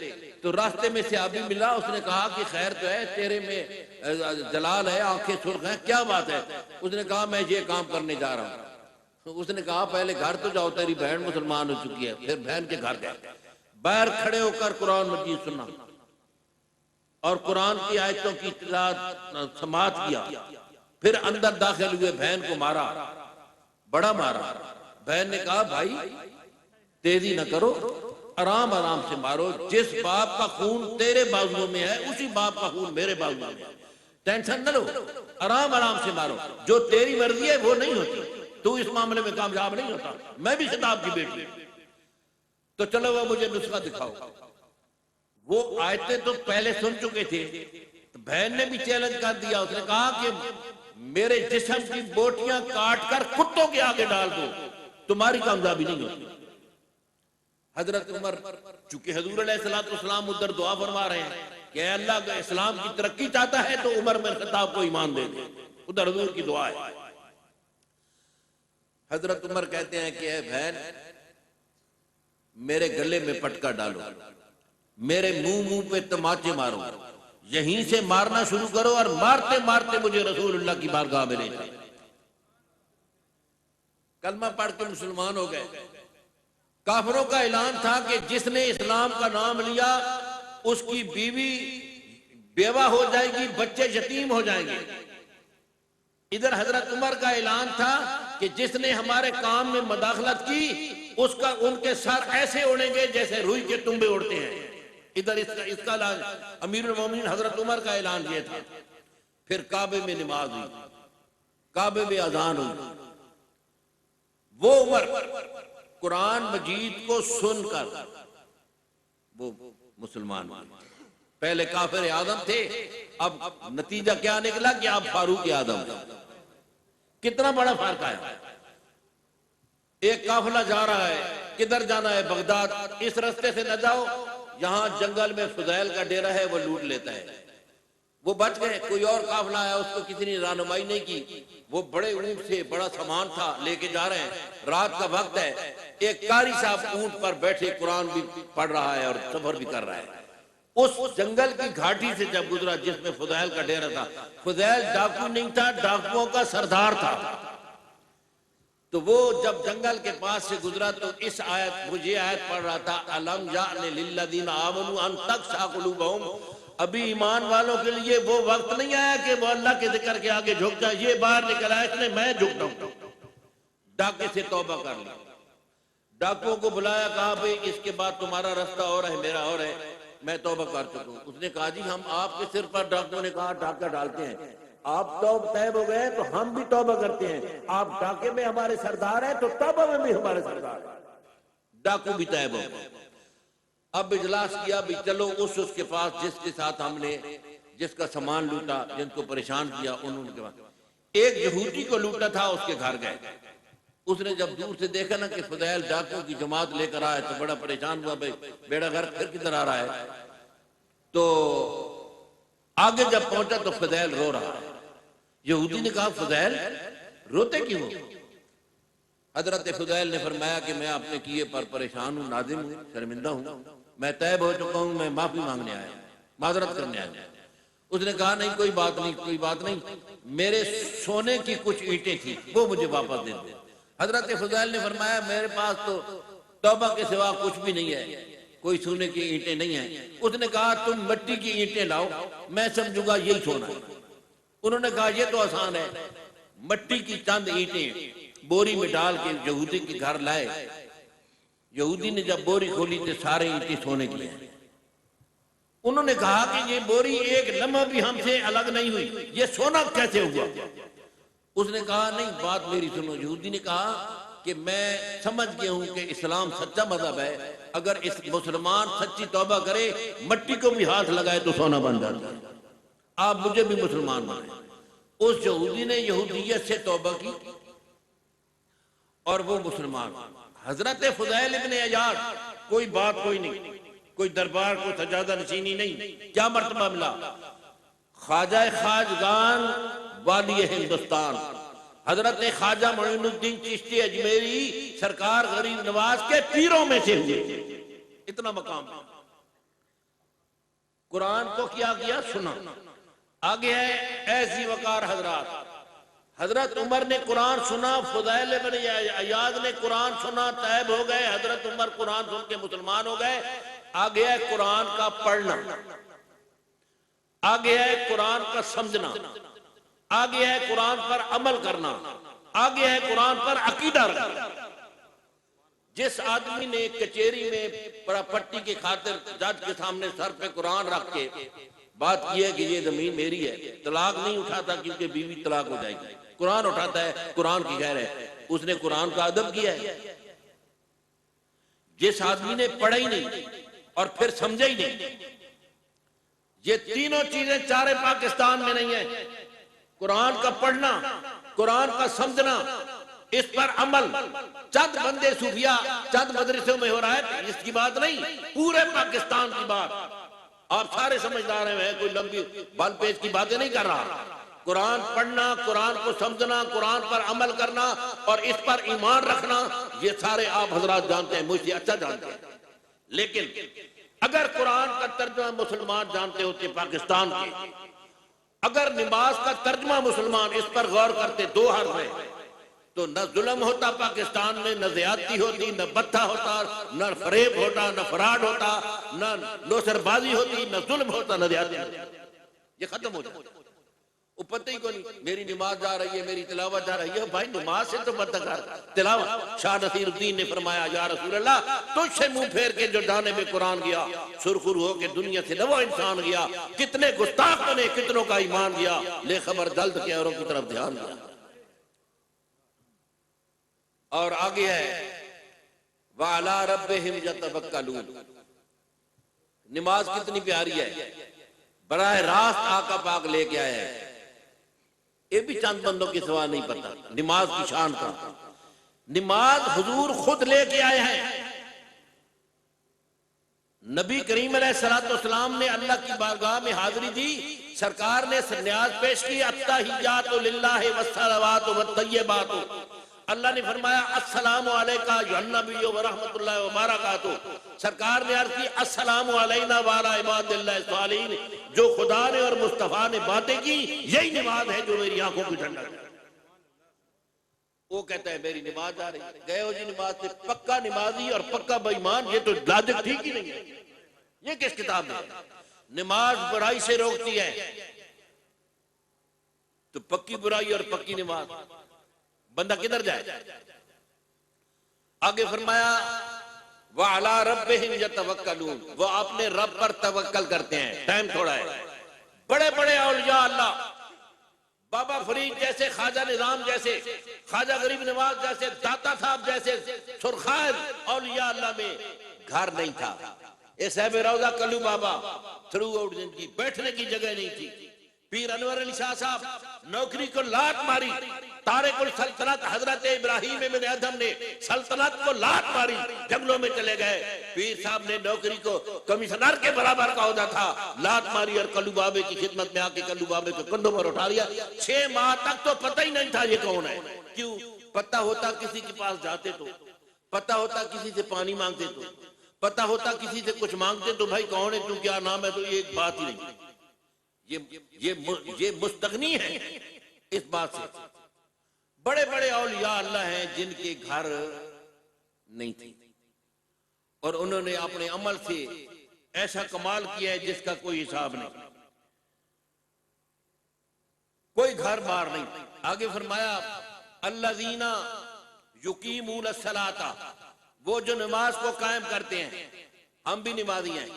تو راستے میں صحابی ملا، اس نے کہا کہ خیر تو ہے، چہرے میں جلال ہے، آنکھیں سرخ ہیں، کیا بات ہے؟ اس نے کہا میں یہ کام کرنے جا رہا ہوں۔ اس نے کہا پہلے گھر تو جاؤ، تیری بہن مسلمان ہو چکی ہے۔ پھر بہن کے گھر گئے، باہر کھڑے ہو کر قرآن مجید سنا اور قرآن کی آیتوں کی تلاوت سماعت کیا۔ پھر اندر داخل ہوئے، بہن کو مارا، بڑا مارا۔ بہن نے کہا بھائی تیزی نہ کرو، آرام آرام سے مارو، جس باپ کا خون تیرے بازوؤں میں ہے اسی باپ کا خون میرے بازوؤں میں ہے، ٹینشن نہ لو، آرام آرام سے مارو، جو تیری مرضی ہے وہ نہیں ہوتی، تو اس معاملے میں کامیاب نہیں ہوتا، میں بھی خطاب کی بیٹی ہوں۔ تو چلو وہ مجھے نسخہ دکھاؤ۔ وہ آیتیں تو پہلے سن چکے تھے، تو بہن نے بھی چیلنج کر دیا، اس نے کہا کہ میرے جسم کی بوٹیاں کاٹ کر کتوں کے آگے ڈال دو، تمہاری کامیابی نہیں ہوتی۔ حضرت عمر چونکہ حضور علیہ الصلوۃ والسلام ادھر دعا فرما رہے ہیں کہ اے اللہ کا اسلام کی ترقی چاہتا ہے تو عمر میں خطاب کو ایمان دے دے، ادھر حضور کی دعا ہے۔ حضرت عمر کہتے ہیں کہ اے بہن میرے گلے میں پٹکا ڈالو، میرے منہ پہ تماچے مارو، یہیں سے مارنا شروع کرو اور مارتے مارتے مجھے رسول اللہ کی بارگاہ میں لے جاؤ۔ کلمہ پڑھ کے مسلمان ہو گئے۔ کافروں کا اعلان تھا کہ جس نے اسلام کا نام لیا اس کی بیوی بیوہ ہو جائے گی، بچے یتیم ہو جائیں گے۔ ادھر حضرت عمر کا اعلان تھا کہ جس نے ہمارے کام میں مداخلت کی ان کے سر ایسے اڑیں گے جیسے روئی کے تنبے اڑتے ہیں۔ ادھر اس کا اعلان امیر المومنین حضرت عمر کا اعلان یہ تھا۔ پھر کعبے میں نماز ہوئی، کعبے میں اذان ہوئی۔ وہ عمر قرآن مجید کو سن کر وہ مسلمان ہوئے۔ پہلے کافر اعظم تھے، اب نتیجہ کیا نکلا کہ اب فاروق اعظم۔ کتنا بڑا فرق آیا۔ ایک قافلہ جا رہا ہے، کدھر جانا ہے؟ بغداد۔ اس راستے سے نہ جاؤ، یہاں جنگل میں فضیل کا ڈیرہ ہے، وہ لوٹ لیتا ہے۔ وہ بچ گئے۔ کوئی اور قافلہ آیا، اس کو کسی نے رہنمائی نہیں کی، وہ بڑے اونٹ سے بڑا سامان تھا لے کے جا رہے ہیں، رات کا وقت ہے۔ ایک قاری صاحب اونٹ پر بیٹھے قرآن بھی پڑھ رہا ہے اور سفر بھی کر رہا ہے۔ اس جنگل کی گھاٹی سے جب گزرا جس میں فضیل کا ڈیرہ تھا، فضیل ڈاکو نہیں تھا، ڈاکوؤں کا سردار تھا۔ تو وہ جب جنگل کے پاس سے گزرا تو اس آیت، وہ یہ آیت پڑھ رہا تھا، أَلَمْ يَعْنِ لِلَّذِينَ آمَنُوا أَن تَخْشَعَ قُلُوبُهُمْ، ابھی ایمان والوں کے لیے وہ وقت نہیں آیا کہ وہ اللہ کے ذکر کے آگے جھک جائے۔ یہ باہر نکل آیا اس نے، میں جھکتا ہوں۔ ڈاکے سے توبہ کر لی، ڈاکوؤں کو بلایا، کہا بھئی اس کے بعد تمہارا راستہ اور ہے، میرا اور ہے، میں توبہ کر چکا ہوں۔ اس نے کہا جی ہم آپ کے سر پر، ڈاکوؤں نے کہا ڈاکہ ڈالتے ہیں، آپ توبہ طیب ہو گئے تو ہم بھی توبہ کرتے ہیں، آپ ڈاکے میں ہمارے سردار ہیں تو توبہ میں بھی ہمارے سردار ہیں۔ ڈاکو بھی طیب ہو گئے۔ اب اجلاس کیا بھی چلو اس کے پاس جس کے ساتھ ہم نے جس کا سامان لوٹا، جن کو پریشان کیا، انہوں کے پاس ایک یہودی کو لوٹا تھا، اس کے گھر گئے۔ اس نے جب دور سے دیکھا نا کہ فضیل ڈاکوں کی جماعت لے کر آیا تو بڑا پریشان ہوا، بھائی بیڑا گھر پھر کدھر آ رہا ہے۔ تو آگے جب پہنچا تو فضیل رو رہا ہے۔ یہودی نے کہا فضیل روتے کیوں ہو؟ حضرت فضیل نے فرمایا کہ میں اپنے کیے پر پریشان ہوں، نادم ہوں، شرمندہ ہوں، میں تائب ہو چکا ہوں، میں معافی مانگنے آیا ہوں، معذرت کرنے آیا ہوں۔ اس نے کہا نہیں کوئی بات نہیں، کوئی بات نہیں، میرے سونے کی کچھ اینٹیں تھیں وہ مجھے واپس دے دیں۔ حضرت فضیل نے فرمایا میرے پاس تو توبہ کے سوا کچھ بھی نہیں ہے، کوئی سونے کی اینٹیں نہیں ہیں۔ اس نے کہا تم مٹی کی اینٹیں لاؤ، میں سمجھوں گا یہی سونا ہے۔ انہوں نے کہا یہ تو آسان ہے، مٹی کی چند اینٹیں بوری میں ڈال کے یہودی کے گھر لائے۔ یہودی نے جب بوری کھولی تو سارے اینٹیں سونے کی ہیں۔ انہوں نے کہا کہ یہ بوری ایک لمحہ بھی ہم سے الگ نہیں ہوئی، یہ سونا کیسے ہوا؟ اس نے کہا نہیں بات میری سنو۔ یہودی نے کہا کہ میں سمجھ گیا ہوں کہ اسلام سچا مذہب ہے، اگر اس مسلمان سچی توبہ کرے مٹی کو بھی ہاتھ لگائے تو سونا بن جاتا ہے، آپ مجھے بھی مسلمان بنائیں۔ اس یہودی نے یہودیت سے توبہ کی اور وہ مسلمان۔ حضرت فضیل ابن عیاض کوئی بات کوئی نہیں، کوئی دربار کو سجادہ نشینی نہیں، کیا مرتبہ ملا؟ خواجہ خواجگان والی ہندوستان حضرت خواجہ معین الدین چشتی اجمیری سرکار غریب نواز کے پیروں میں سے ہوئے، اتنا مقام۔ قرآن کو کیا کیا سنا۔ آگے ہے ایسی وقار حضرات۔ حضرت عمر نے قرآن سنا، فضیل بن عیاض نے قرآن سنا، طیب ہو گئے۔ حضرت عمر قرآن سن کے مسلمان ہو گئے۔ آگے ہے قرآن کا پڑھنا، آگے ہے قرآن کا سمجھنا، آگے ہے قرآن پر عمل کرنا، آگے ہے قرآن پر عقیدہ رکھنا۔ جس آدمی نے کچہری میں پراپرٹی کی خاطر جج کے سامنے سر پہ قرآن رکھ کے بات کی ہے کہ یہ زمین میری ہے، طلاق نہیں اٹھاتا کیونکہ بیوی طلاق ہو جائے گی، قرآن اٹھاتا ہے قرآن کی خیر ہے، اس نے قرآن کا ادب کیا ہے۔ جس آدمی نے پڑھا ہی نہیں اور پھر سمجھا ہی نہیں، یہ تینوں چیزیں چارے پاکستان میں نہیں ہیں، قرآن کا پڑھنا، قرآن کا سمجھنا، اس پر عمل۔ چند بندے صوفیہ چند مدرسوں میں ہو رہا ہے، اس کی بات نہیں، پورے پاکستان کی بات۔ آپ سارے سمجھدار ہیں، کوئی لمبی بال پیچ کی باتیں نہیں کر رہا۔ قرآن پڑھنا، قرآن کو سمجھنا، قرآن پر عمل کرنا اور اس پر ایمان رکھنا، یہ سارے آپ حضرات جانتے ہیں، مجھ سے اچھا جانتے ہیں۔ لیکن اگر قرآن کا ترجمہ مسلمان جانتے ہوتے پاکستان کے، اگر نماز کا ترجمہ مسلمان اس پر غور کرتے دو حرف ہے، تو نہ ظلم ہوتا پاکستان میں، نہ زیادتی ہوتی، نہ بتھا ہوتا، نہ فریب ہوتا، نہ فراڈ ہوتا، نہ لوسر بازی ہوتی، نہ ظلم ہوتا، نہ زیادتی ہوتی۔ یہ ختم ہو جاتا۔ وہ پتہ ہی کو نہیں، میری نماز جا رہی ہے، میری تلاوت جا رہی ہے۔ بھائی نماز سے تو بدتر تلاوت۔ شاہ نصیر الدین نے فرمایا یا رسول اللہ تجھ سے منہ پھیر کے جو جانب قرآن گیا، سرخر ہو کے دنیا سے نہ وہ انسان گیا، کتنے گستاخ بنے، کتنوں کا ایمان گیا، لے خبر جلد کے اوروں کی طرف دھیان دیا۔ اور آگے ہے وَعَلَىٰ رَبِّهِمْ يَتَوَكَّلُونَ۔ نماز کتنی پیاری ہے، براہ راست آقا پاک لے کے آیا ہے۔ یہ بھی چند بندوں کی سوا نہیں پتا نماز کی شان کا۔ نماز حضور خود لے کے آئے ہیں۔ نبی کریم علیہ السلام نے اللہ کی بارگاہ میں حاضری دی، سرکار نے نیاز پیش کی، التحیات للہ والصلوات والطیبات۔ اللہ نے فرمایا السلام علیکہ ایھا النبی ورحمۃ اللہ وبرکاتہ۔ سرکار نے عرض کی السلام علینا وعلی عباد اللہ الصالحین۔ جو خدا نے اور مصطفیٰ نے باتیں کی، یہی نماز ہے جو میری آنکھوں کی ٹھنڈک ہے۔ وہ کہتا ہے میری نماز آ رہی ہے، گئے ہو جی نماز سے، پکا نمازی اور پکا بے ایمان، یہ تو لاجک ٹھیک ہی نہیں ہے۔ یہ کس کتاب میں؟ نماز برائی سے روکتی ہے، تو پکی برائی اور پکی نماز، بندہ کدھر جائے؟ آگے فرمایا وَعَلَىٰ رَبِّهِمْ يَتَوَكَّلُونَ، وہ اپنے رب پر توکل کرتے ہیں۔ ٹائم تھوڑا ہے۔ بڑے بڑے اولیاء اللہ، بابا فرید جیسے، خواجہ نظام جیسے، خواجہ غریب نواز جیسے، داتا صاحب جیسے سرخائر اولیاء اللہ میں گھر نہیں تھا۔ اے صاحب روضہ کلو بابا تھرو آؤٹ زندگی بیٹھنے کی جگہ نہیں تھی، پیر انور علی شاہ صاحب نوکری کو لات ماری، طارق السلطنت حضرت ابراہیم ابن ادھم نے سلطنت کو لات ماری، جنگلوں میں چلے گئے۔ پیر صاحب نے نوکری کو کمشنر کے برابر کا عہدہ تھا، لات ماری اور کلو بابے کی خدمت میں آ کے کلو بابے کو کندھوں پر اٹھا لیا۔ 6 ماہ تک تو پتہ ہی نہیں تھا یہ کون ہے۔ کیوں؟ پتہ ہوتا کسی کے پاس جاتے تو، پتہ ہوتا کسی سے پانی مانگتے تو، پتہ ہوتا کسی سے کچھ مانگتے تو بھائی کون ہے تو کیا نام ہے، تو یہ ایک بات ہی نہیں۔ یہ مستغنی ہے اس بات سے۔ بڑے بڑے اولیاء اللہ ہیں جن کے گھر نہیں تھے اور انہوں نے اپنے عمل سے ایسا کمال کیا ہے جس کا کوئی حساب نہیں، کوئی گھر بار نہیں۔ آگے فرمایا الذین یقیمون الصلاۃ، وہ جو نماز کو قائم کرتے ہیں۔ ہم بھی نمازی ہیں،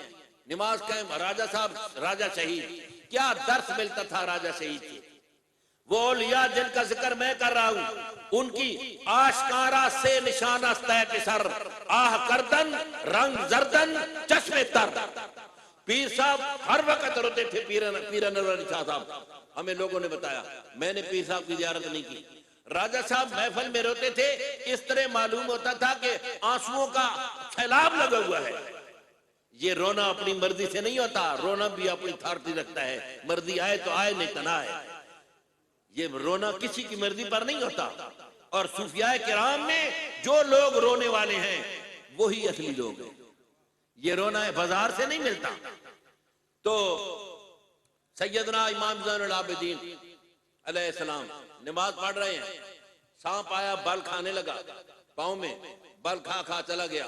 نماز قائم۔ راجہ صاحب، راجہ شہید، کیا درس ملتا تھا راجہ شہید سے؟ وہ اولیاء جن کا ذکر میں کر رہا ہوں، ان کی آشکارا سے نشانہ سطح کے سر، آہ کردن رنگ زردن چشم تر۔ پیر صاحب ہر وقت روتے تھے، پیر انور علی شاہ صاحب، ہمیں لوگوں نے بتایا، میں نے پیر صاحب کی زیارت نہیں کی۔ راجہ صاحب محفل میں روتے تھے، اس طرح معلوم ہوتا تھا کہ آنسوؤں کا سیلاب لگا ہوا ہے۔ یہ رونا اپنی مرضی سے نہیں ہوتا، رونا بھی اپنی اتھارٹی رکھتا ہے، مرضی آئے تو آئے نہیں تو نہ آئے۔ یہ رونا کسی کی مرضی پر نہیں ہوتا۔ اور صوفیاء کرام میں جو لوگ رونے والے ہیں وہی اصلی لوگ ہیں۔ یہ رونا ہے بازار سے نہیں ملتا۔ تو سیدنا امام زین العابدین علیہ السلام نماز پڑھ رہے ہیں، سانپ آیا، بل کھانے لگا پاؤں میں، بل کھا کھا چلا گیا۔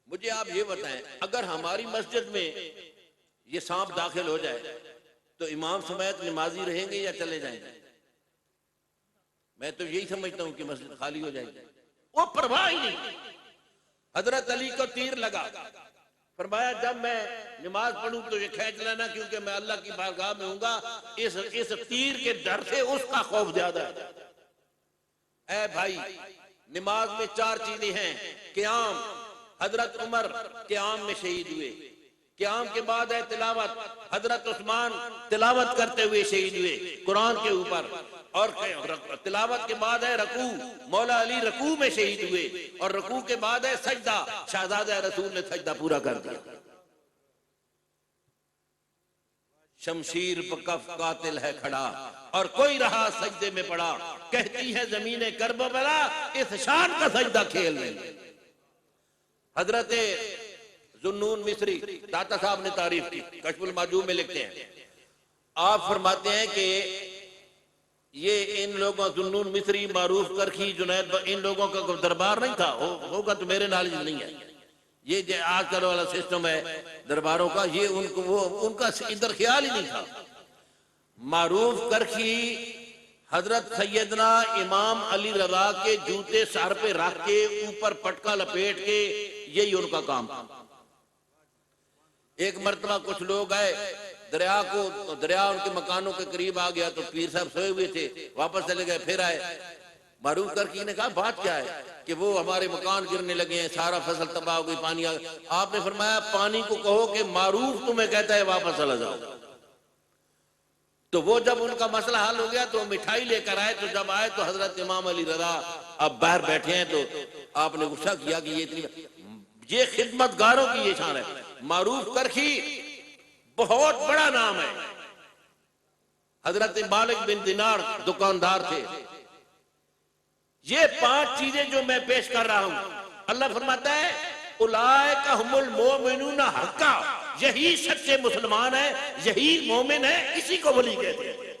مجھے آپ یہ بتائیں، اگر ہماری مسجد میں یہ سانپ داخل ہو جائے تو امام سمیت نمازی رہیں گے یا چلے جائیں گے؟ میں تو یہی سمجھتا ہوں کہ مسجد خالی ہو جائے گی۔ وہ پرواہ ہی نہیں۔ حضرت علی کو تیر لگا، فرمایا جب میں نماز پڑھوں تو یہ کھینچ لینا، کیونکہ میں اللہ کی بارگاہ میں ہوں گا، اس تیر کے ڈر سے اس کا خوف زیادہ ہے۔ اے بھائی، نماز میں 4 چیزیں ہیں۔ قیام، حضرت عمر قیام میں شہید ہوئے۔ قیام کے بعد ہے تلاوت، حضرت عثمان تلاوت کرتے ہوئے شہید ہوئے قرآن کے اوپر۔ اور تلاوت کے بعد ہے رکوع، مولا علی رکوع میں شہید ہوئے۔ اور رکوع کے بعد ہے سجدہ، شہزادہ رسول نے سجدہ پورا کر دیا۔ شمشیر پہ کف قاتل ہے کھڑا اور کوئی رہا سجدے میں پڑا، کہتی ہے زمین کربلا اس شان کا سجدہ کھیل رہی۔ حضرت ذوالنون مصری داتا صاحب نے تعریف کی، کشف المحجوب میں لکھتے ہیں، آپ فرماتے ہیں کہ یہ ان لوگوں ذوالنون مصری، معروف کرخی، جنید، ان لوگوں کا کوئی دربار نہیں تھا، ہوگا تو میرے نالج نہیں ہے۔ یہ جو آج کل والا سسٹم ہے درباروں کا، یہ ان کا ادھر خیال ہی نہیں تھا۔ معروف کرخی حضرت سیدنا امام علی رضا کے جوتے سر پہ رکھ کے اوپر پٹکا لپیٹ کے، یہی ان کا کام تھا۔ ایک مرتبہ کچھ لوگ آئے، دریا ان کے مکانوں کے قریب آ گیا تو پیر صاحب سوئے ہوئے تھے، واپس چلے گئے، پھر آئے۔ معروف کرخی نے کہا بات کیا ہے؟ کہ وہ ہمارے مکان گرنے لگے ہیں، سارا فصل تباہ ہو گئی، پانی آ گیا۔ آپ نے فرمایا پانی کو کہو کہ معروف تمہیں کہتا ہے واپس چلا جاؤ۔ تو وہ جب ان کا مسئلہ حل ہو گیا تو مٹھائی لے کر آئے، تو جب آئے تو حضرت امام علی رضا اب باہر بیٹھے ہیں، تو آپ نے غصہ کیا کہ یہ خدمت گاروں کی یہ شان ہے۔ معروف کرخی بہت بڑا نام ہے۔ حضرت مالک بن دینار دکاندار تھے۔ یہ 5 چیزیں جو میں پیش کر رہا ہوں، اللہ فرماتا ہے اولئک ھم المؤمنون حقا، یہی سچے مسلمان ہیں، یہی مومن ہیں، اسی کو ولی کہتے ہیں۔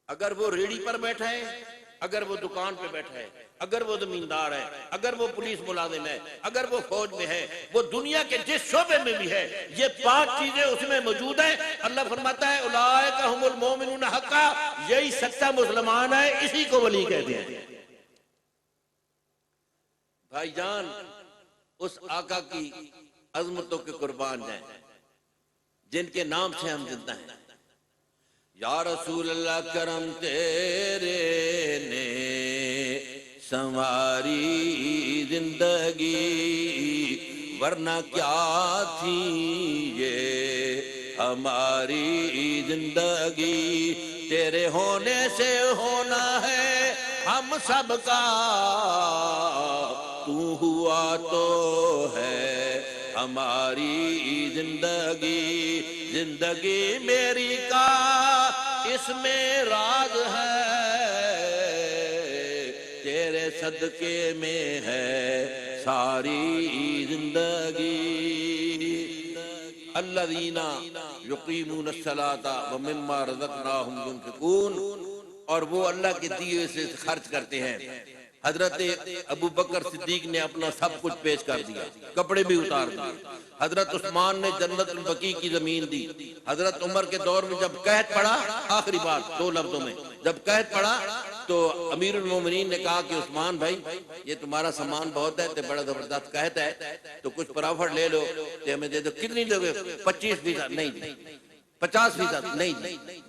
اگر وہ ریڑھی پر بیٹھا ہے، اگر وہ دکان پہ بیٹھا ہے، اگر وہ زمیندار ہے، اگر وہ پولیس ملازم ہے، اگر وہ فوج میں ہے، وہ دنیا کے جس شعبے میں بھی ہے، یہ 5 چیزیں اس میں موجود ہیں۔ اللہ فرماتا ہے اولئک ھم المؤمنون حقا، یہی سچا مسلمان ہے، اسی کو ولی کہتے ہیں۔ بھائی جان، اس آقا کی عظمتوں کے قربان جائیں جن کے نام سے ہم زندہ ہیں۔ یا رسول اللہ کرم تیرے نے سنواری زندگی، ورنہ کیا تھی یہ ہماری زندگی تیرے ہونے سے ہونا ہے ہم سب کا تو ہوا تو ہے ہماری زندگی زندگی میری کا اس میں راز ہے تیرے صدقے میں ہے ساری زندگی الذین یقیمون الصلاۃ ومما رزقناہم ينفقون اور وہ اللہ کے دیے سے خرچ کرتے ہیں حضرت ابو بکر صدیق نے اپنا سب کچھ پیش کر دیا کپڑے بھی اتار دیے حضرت عثمان نے جنت البقیع کی زمین دی حضرت عمر کے دور میں جب قحط پڑا آخری بات دو لفظوں میں جب قحط پڑا تو امیر المومنین نے کہا کہ عثمان بھائی یہ تمہارا سامان بہت ہے بڑا زبردست قحط ہے تو کچھ پرافٹ لے لو تو ہمیں دے دو کتنی دو گے 25% نہیں 50% نہیں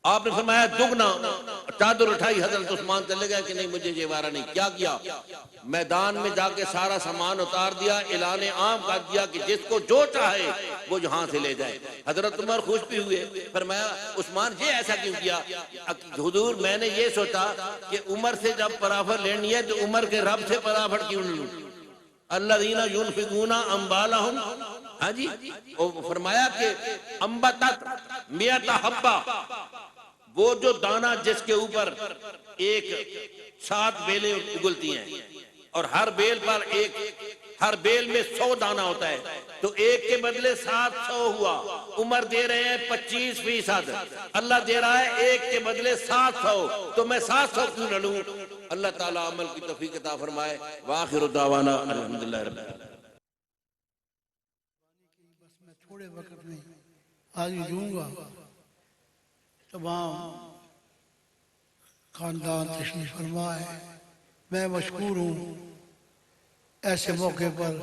آپ نے فرمایا دگنا چادر اٹھائی حضرت عثمان چلے گئے کہ نہیں مجھے یہ وارہ نہیں کیا کیا میدان میں جا کے سارا سامان اتار دیا اعلان عام کر دیا کہ جس کو جو چاہے وہ یہاں سے لے جائے حضرت عمر خوش بھی ہوئے فرمایا عثمان یہ ایسا کیوں کیا حضور میں نے یہ سوچا کہ عمر سے جب پرافٹ لینی ہے تو عمر کے رب سے پرافٹ کیوں لوں الذین ينفقون اموالہم ہاں جی فرمایا کہ انبتت مئۃ حبہ وہ جو دانہ جس کے اوپر 7 بیلیں اگلتی ہیں اور ہر بیل میں 100 دانہ ہوتا ہے تو ایک کے بدلے 700 ہوا عمر دے رہے ہیں 25% اللہ دے رہا ہے ایک کے بدلے 700 تو میں 700 کیوں نہ لوں اللہ تعالیٰ عمل کی توفیق عطا فرمائے وآخر دعوانا الحمدللہ رب العالمین میں تھوڑے وقت میں حاضری دوں گا تمام خاندان تشریف فرما ہے میں مشکور ہوں ایسے موقع پر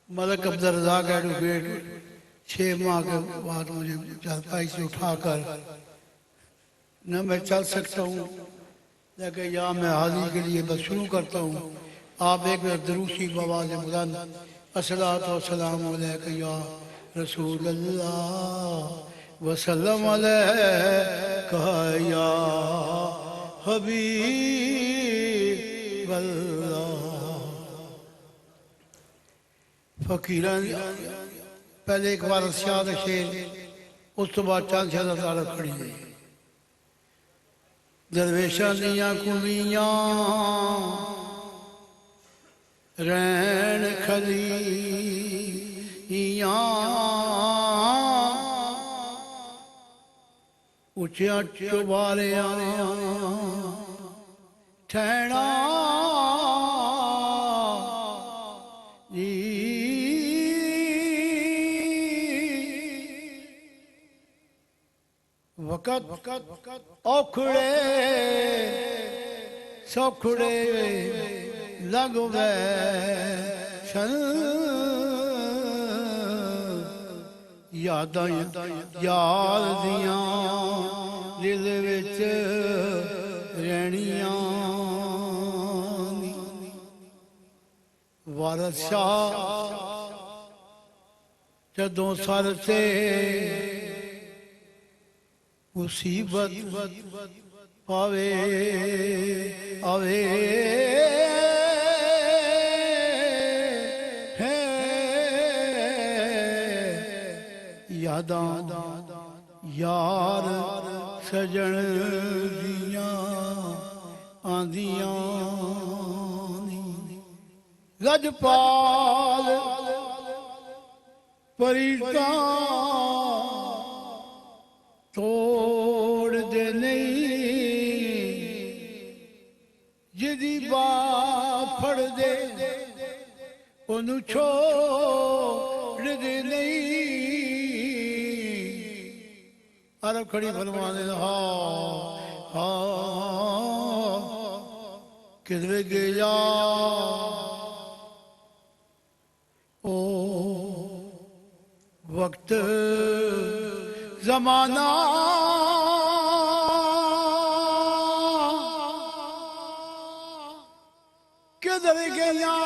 ملک عبدالرزاق ایڈوکیٹ 6 ماہ کے بعد مجھے چارپائی سے اٹھا کر نہ میں چل سکتا ہوں لیکن یہاں میں حاضری کے لیے بس شروع کرتا ہوں آپ ایک بار دروسی بواز بلند الصلاۃ والسلام علیک یا رسول اللہ وسلم علیک یا حبیب اللہ فقیران پہلے ایک بار شاد شیر اس تو بعد چند شہدہ تعلق کھڑی ہے درویشاں دیاں کلیاں رین کھلیاں اچھیاں چواریاں ٹھہنا وقت اوکھڑے سوکھڑے لگوے شن یاداں یاد دیاں دل وچ رہنیاں وارث شاہ جدوں سر تے مصیبت پاوے آوے یاداں یار سجن دیاں آندیاں لجپال پریشاں توڑ دے نہیں جدی بات پھڑ دے انہوں چھوڑ دے نہیں عرب کھڑی فرمانے ہاں کدھر گیا او وقت زمانہ کدھر گیا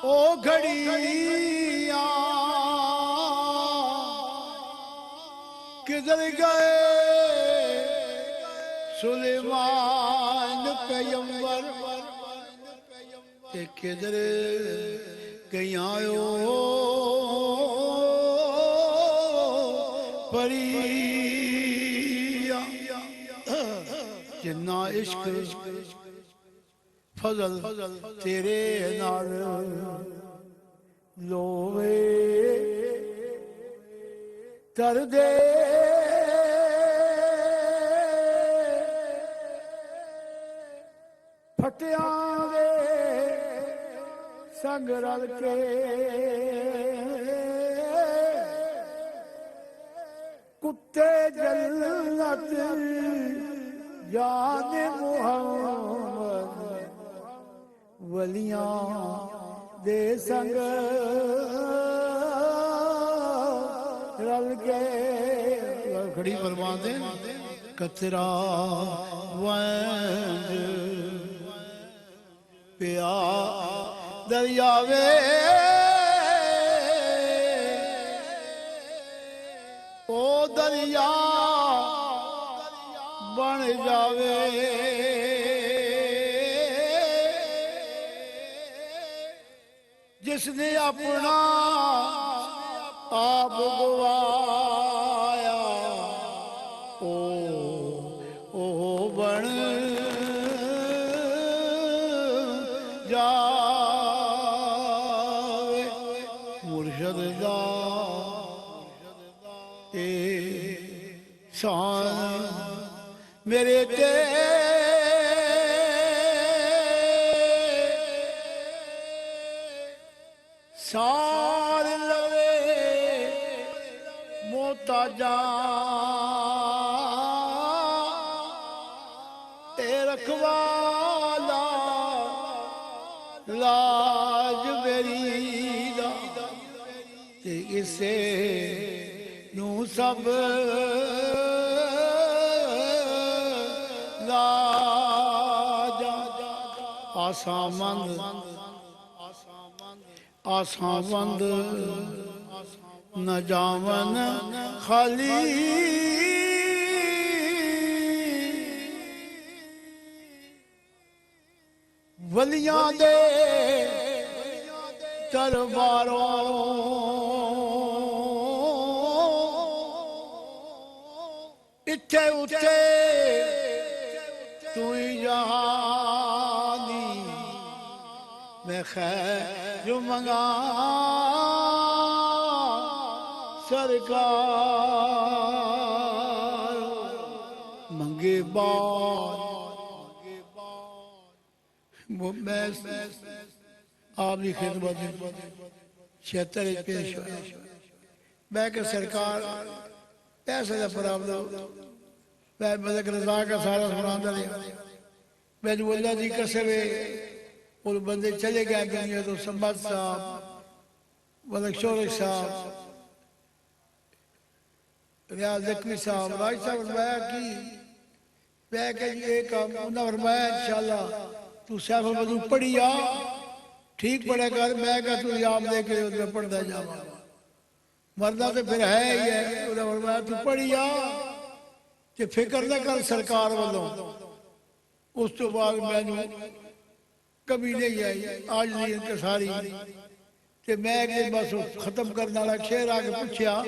او گھڑیاں کدھر گئے سلیمان پیغمبر تے کدھر گئیاں پریاں جنہ عشق فضل تیرے نال لوے تر دے پھٹیاں دے سنگ رل کے کتے جنت جان محمد ولیاں دے سنگ رل کے کھڑی فرمان دے کترا ونج پیا دریاوے او دریا بن جاوے جس نے اپنا آپ گوایا او بن جاوے مرشد دا شان میرے تے سار لوے محتاجاں اے رکھوالا لاج میری دا تے اسے نو سب لاجا آسامند آسامند نجاون خالی ولیاں دے درباروں اٹھے اٹھے تو ہی جہانی میں خیر جو منگا سرکار منگے بات میں آپ کی خدمت 76 پیش ہویا میں کہ سرکار پیسے دا پرابلم میں ملک رضا کا سارا سنان دے میں جو اللہ دی قسمے اور بندے چلے گئے دنیا تو سمبت صاحب ملک شورک صاحب ریاض زکوی صاحب راج صاحب فرمایا کی میں کہ یہ کام انہوں نے فرمایا انشاءاللہ تو سیف الوضو پڑھی آ ٹھیک پڑھے کر میں کہ تو یام دے کے اس میں پڑھ دے جاؤں مردہ تو پھر ہے ہی ہے انہوں نے فرمایا تو پڑھی آ کہ فکر نہ کر سرکار والوں اس تو بعد میں نے کبھی نہیں آئی آج نہیں انتصاری کہ میں کہ بس ختم کرنا رہا شہر آگے پوچھیا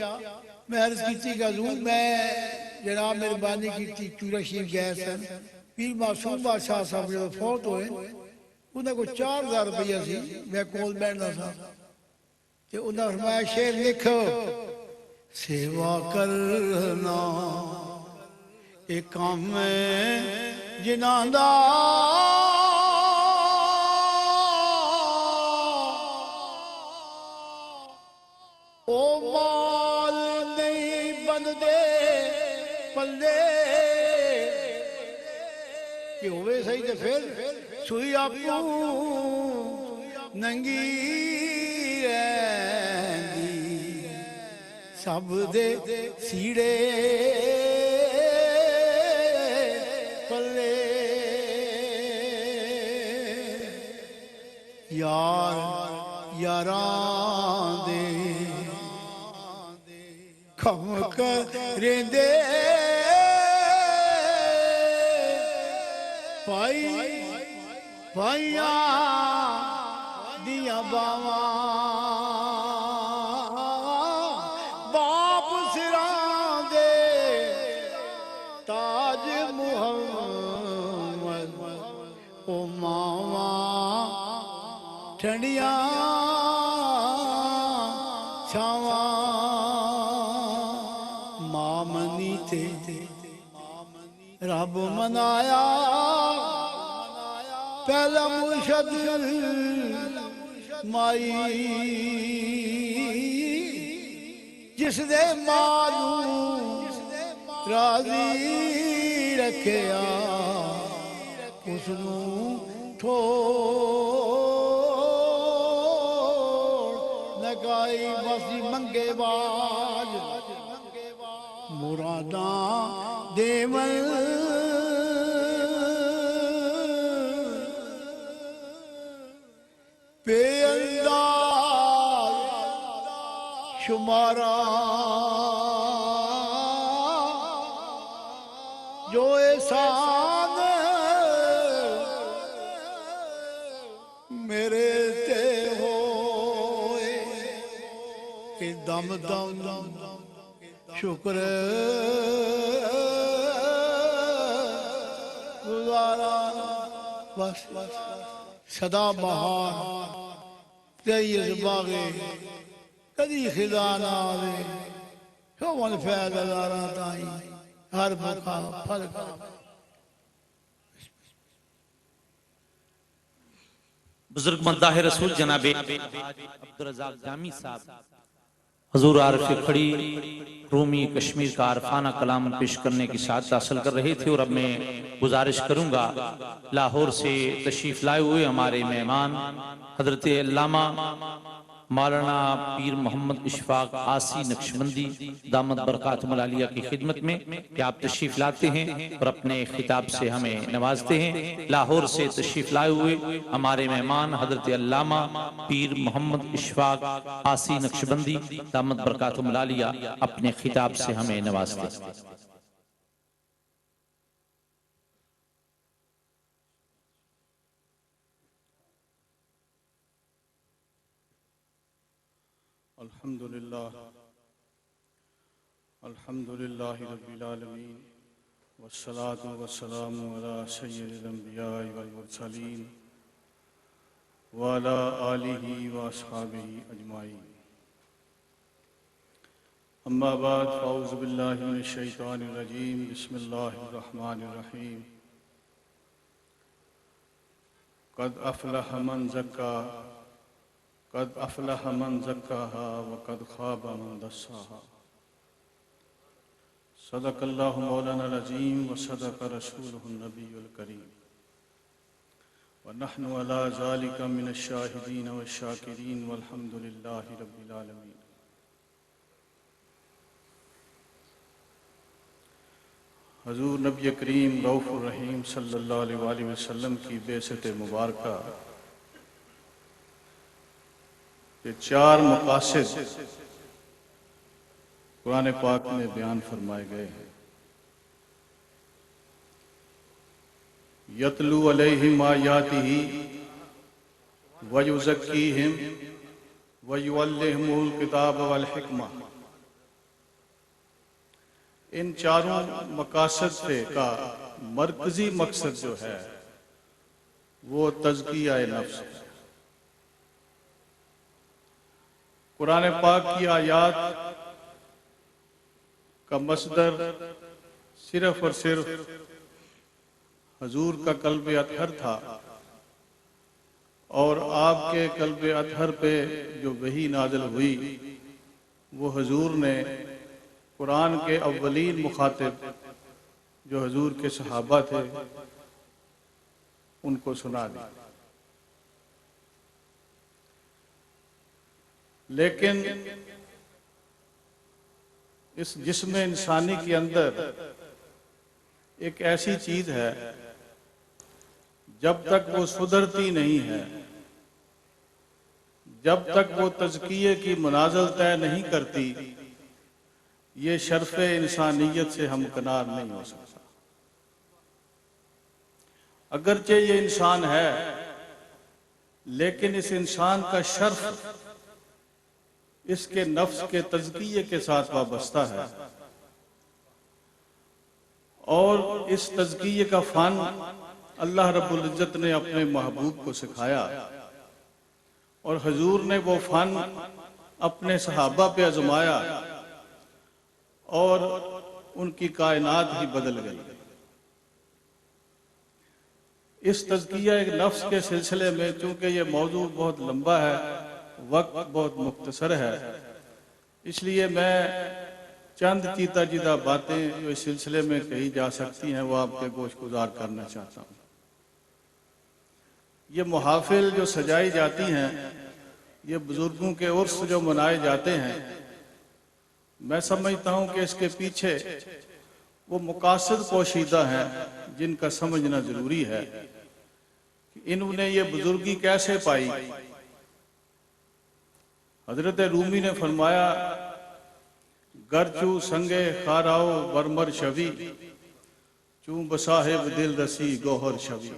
میں عرض کیتی کہ حضور میں جناب مہربانی کیتی چورا شریف گئے سن پیر معصوم بادشاہ صاحب جو فوت ہوئے انہیں کو 4000 روپیہ سی میں کول بیٹھنا تھا کہ انہیں فرمایا شعر لکھو سیوا کرنا ایک کام میں جناں دا او مال نہیں بندے پلے کہ ہوئے صحیح تھے پھر سوئی آپ ننگی رہندی سب دے سیڑے پلے یار یاران دے کم کریندے پائیاں دیاں باواں باپ سراں دے تاج محمد او ماواں ٹھنڈیاں چھاواں ماں منی تے رب منایا پہلا مرشد مائی جس دے مالوں راضی رکھیا اس نوں تھوڑ لگائی بس منگے باج مراداں دیون بے انداز شمارا جو احسان میرے تے ہوئے کہ دم دم شکر گزارا بس صدا بہار تیز باغے کدی خدا نہ آوے شومن فیض ہزاراں تائیں ہر بکا پھل کا بزرگ مداح رسول جناب عبدالرزاق جامی صاحب حضور عارف کھڑی رومی کشمیر کا عارفانہ کلام پیش کرنے کی سعادت حاصل کر رہے تھے، اور اب میں گزارش کروں گا لاہور سے تشریف لائے ہوئے ہمارے مہمان حضرت علامہ مولانا پیر محمد اشفاق آسی نقشبندی دامت برکاتہم العالیہ کی خدمت میں کہ آپ تشریف لاتے ہیں اور اپنے خطاب سے ہمیں نوازتے ہیں۔ لاہور سے تشریف لائے ہوئے ہمارے مہمان حضرت علامہ پیر محمد اشفاق آسی نقشبندی دامت برکاتہم العالیہ اپنے خطاب سے ہمیں نوازتے ہیں۔ الحمدللہ رب العالمین والصلاة والسلام علی سید الانبیاء والمرسلین وعلی آلہ واصحابہ اجمعین اما بعد فاعوذ باللہ من الشیطان الرجیم بسم اللہ الرحمن الرحیم قد افلح من زکاہا قد افلح من زکاہا وقد خاب من دساہا صدق اللہ مولانا العظیم وصدق رسولہ النبی الکریم ونحن علی ذالک من الشاہدین والشاکرین والحمدللہ رب العالمین۔ حضور نبی کریم رؤوف الرحیم صلی اللہ علیہ وآلہ وسلم کی بعثت مبارکہ کہ چار مقاصد قرآن پاک میں بیان فرمائے گئے ہیں۔ یتلو علیہم آیاتہ ویزکیہم ویعلمہم الکتاب والحکمہ، ان چاروں مقاصد سے کا مرکزی مقصد جو ہے وہ تزکیہ نفس ہے۔ قرآن پاک کی آیات کا مصدر صرف اور صرف حضور کا قلب اطہر تھا، اور آپ کے قلب اطہر پہ جو وحی نازل ہوئی وہ حضور نے قرآن کے اولین مخاطب جو حضور کے صحابہ تھے ان کو سنا دی۔ لیکن اس جسم انسانی کے اندر ایک ایسی چیز ہے جب تک وہ سدھرتی نہیں ہے، جب تک وہ تزکیے کی منازل طے نہیں کرتی، یہ شرف انسانیت سے ہمکنار نہیں ہو سکتا۔ اگرچہ یہ انسان ہے لیکن اس انسان کا شرف اس کے نفس کے تزکیے کے ساتھ وابستہ ہے، اور اس تزکیے کا فن اللہ رب العزت نے اپنے محبوب کو سکھایا، اور حضور نے وہ فن اپنے صحابہ پہ آزمایا اور ان کی کائنات ہی بدل گئی۔ اس تزکیہ ایک نفس کے سلسلے میں، چونکہ یہ موضوع بہت لمبا ہے، وقت بہت مختصر ہے، اس لیے میں چند چیتا جیتا باتیں جو اس سلسلے میں کہی جا سکتی ہیں وہ آپ کے گوش گزار کرنا چاہتا ہوں۔ یہ محافل جو سجائی جاتی ہیں، یہ بزرگوں کے عرس جو منائے جاتے ہیں، میں سمجھتا ہوں کہ اس کے پیچھے وہ مقاصد پوشیدہ ہیں جن کا سمجھنا ضروری ہے کہ انہوں نے یہ بزرگی کیسے پائی۔ حضرت رومی نے فرمایا، گرچو سنگے خاراؤ برمر شوی، چوں بصاحب دل رسی گوہر شوی۔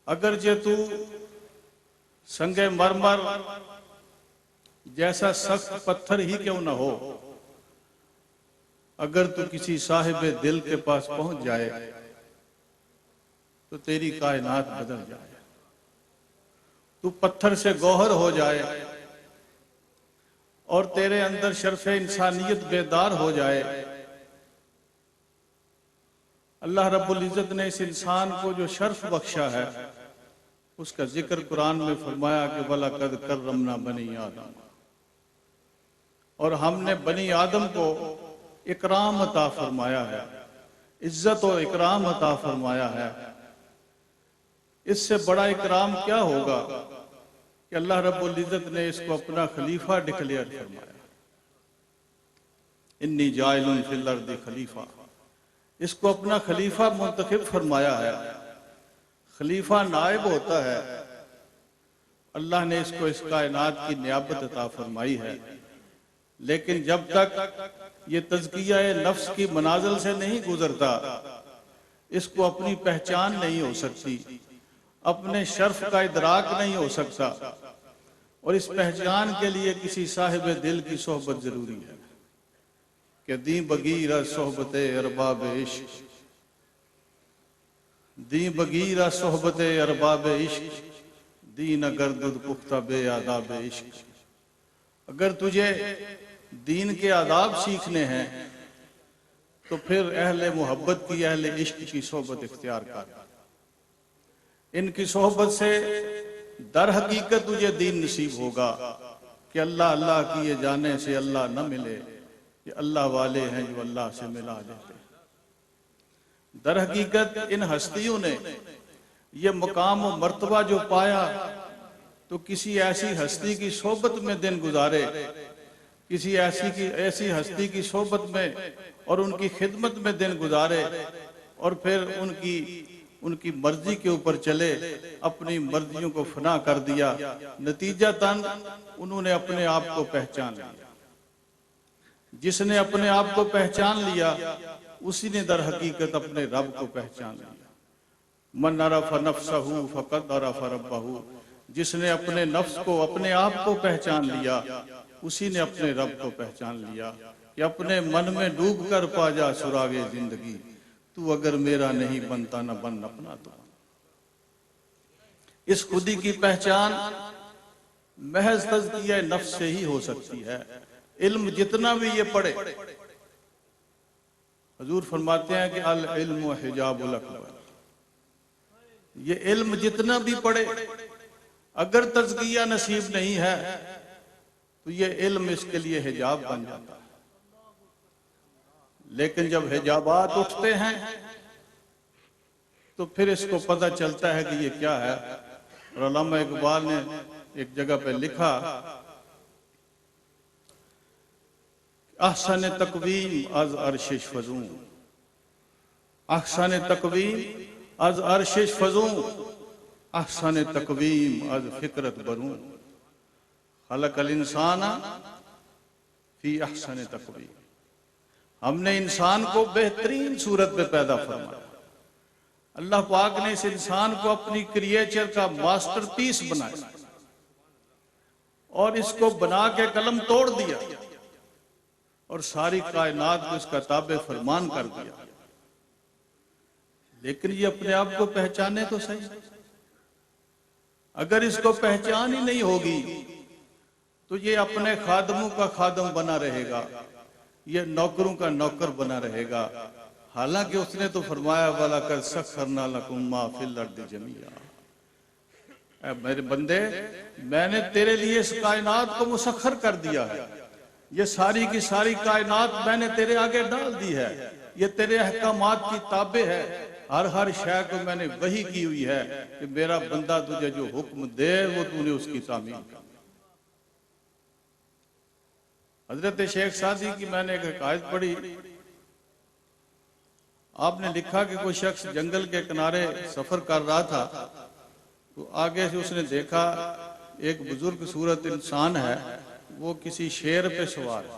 اگرچہ تو سنگ مرمر جیسا سخت پتھر ہی کیوں نہ ہو، اگر تو کسی صاحب دل کے پاس پہنچ جائے تو تیری کائنات بدل جائے، تو پتھر سے گوہر ہو جائے اور تیرے اندر شرف انسانیت بیدار ہو جائے۔ اللہ رب العزت نے اس انسان کو جو شرف بخشا ہے اس کا ذکر قرآن میں فرمایا کہ وَلَقَدْ كَرَّمْنَا بَنِي آدم، اور ہم نے بنی آدم کو اکرام عطا فرمایا ہے، عزت و اکرام عطا فرمایا ہے۔ اس سے بڑا اکرام کیا ہوگا کہ اللہ رب العزت نے اس کو اپنا خلیفہ ڈکلیئر فرمایا، انی جاعل فی الارض خلیفہ، اس کو اپنا خلیفہ منتخب فرمایا ہے۔ خلیفہ نائب ہوتا ہے، اللہ نے اس کو اس کائنات کی نیابت عطا فرمائی ہے، لیکن جب تک یہ تزکیہ نفس کی منازل سے نہیں گزرتا اس کو اپنی پہچان نہیں ہو سکتی، اپنے شرف کا ادراک نہیں ہو سکتا، اور اس پہچان کے لیے کسی صاحب دل کی صحبت ضروری ہے کہ دیں بغیر صحبت ارباب عشق، دیں بغیر صحبت ارباب عشق، دین گردد پختہ بے آداب عشق۔ اگر تجھے دین کے آداب سیکھنے ہیں تو پھر اہل محبت کی، اہل عشق کی صحبت اختیار کر۔ ان کی صحبت سے در حقیقت تجھے دین نصیب ہوگا کہ اللہ اللہ کیے جانے سے اللہ نہ ملے، یہ اللہ والے ہیں جو اللہ سے ملا دیتے ہیں۔ در حقیقت ان ہستیوں نے یہ مقام و مرتبہ جو پایا تو کسی ایسی ہستی کی صحبت میں دن گزارے، کسی ایسی ہستی کی صحبت میں اور ان کی خدمت میں دن گزارے، اور پھر ان کی مرضی کے اوپر چلے، اپنی مرضیوں کو فنا کر دیا، نتیجتاً انہوں نے اپنے آپ کو پہچان لیا۔ جس نے اپنے آپ کو پہچان لیا اسی نے در حقیقت اپنے رب کو پہچان لیا۔ من عرف نفسہ فقد عرف ربہ، جس نے اپنے نفس کو، اپنے آپ کو پہچان لیا اسی نے اپنے رب کو پہچان لیا کہ اپنے من میں ڈوب کر پا جا سراغ زندگی، تو اگر میرا نہیں بنتا نہ بن اپنا تو۔ اس خودی کی پہچان محض تزکیہ نفس سے ہی ہو سکتی ہے۔ علم جتنا بھی یہ پڑھے، حضور فرماتے ہیں کہ العلم حجاب الاکبر، یہ علم جتنا بھی پڑھے اگر تزکیہ نصیب نہیں ہے تو یہ علم اس کے لیے حجاب بن جاتا ہے۔ لیکن جب حجابات اٹھتے ہیں تو پھر اس کو پتہ چلتا ہے کہ یہ کیا ہے۔ اور علامہ اقبال نے ایک جگہ پہ لکھا، احسن تقویم از عرشش فزوں، احسن تقویم از عرشش فزوں، احسن تقویم از فکرت بروں، خلق الانسان فی احسن تقویم، ہم نے انسان کو بہترین صورت میں پیدا فرمایا۔ اللہ پاک نے اس انسان کو اپنی کریچر کا ماسٹر پیس بنایا اور اس کو بنا کے قلم توڑ دیا اور ساری کائنات کو اس کا تابع فرمان کر دیا، لیکن یہ اپنے آپ کو پہچانے تو صحیح۔ اگر اس کو پہچان ہی نہیں ہوگی تو یہ اپنے خادموں کا خادم بنا رہے گا، یہ نوکروں کا نوکر بنا رہے گا، حالانکہ اس نے تو فرمایا وَلَقَدْ سَخَّرْنَا لَكُم مَّا فِي الْأَرْضِ جَمِيعًا، اے میرے بندے میں نے تیرے لیے اس کائنات کو مسخر کر دیا ہے، یہ ساری کی ساری کائنات میں نے تیرے آگے ڈال دی ہے، یہ تیرے احکامات کی تابع ہے، ہر شے کو میں نے وحی کی ہوئی ہے کہ میرا بندہ تجھے جو حکم دے وہ تو نے اس کی تعمیل کر۔ حضرت شیخ سعدی کی میں نے ایک حکایت پڑھی، آپ نے لکھا کہ کوئی شخص جنگل کے کنارے سفر کر رہا تھا تو آگے سے اس نے دیکھا ایک بزرگ صورت انسان ہے، وہ کسی شیر پہ سوار ہے۔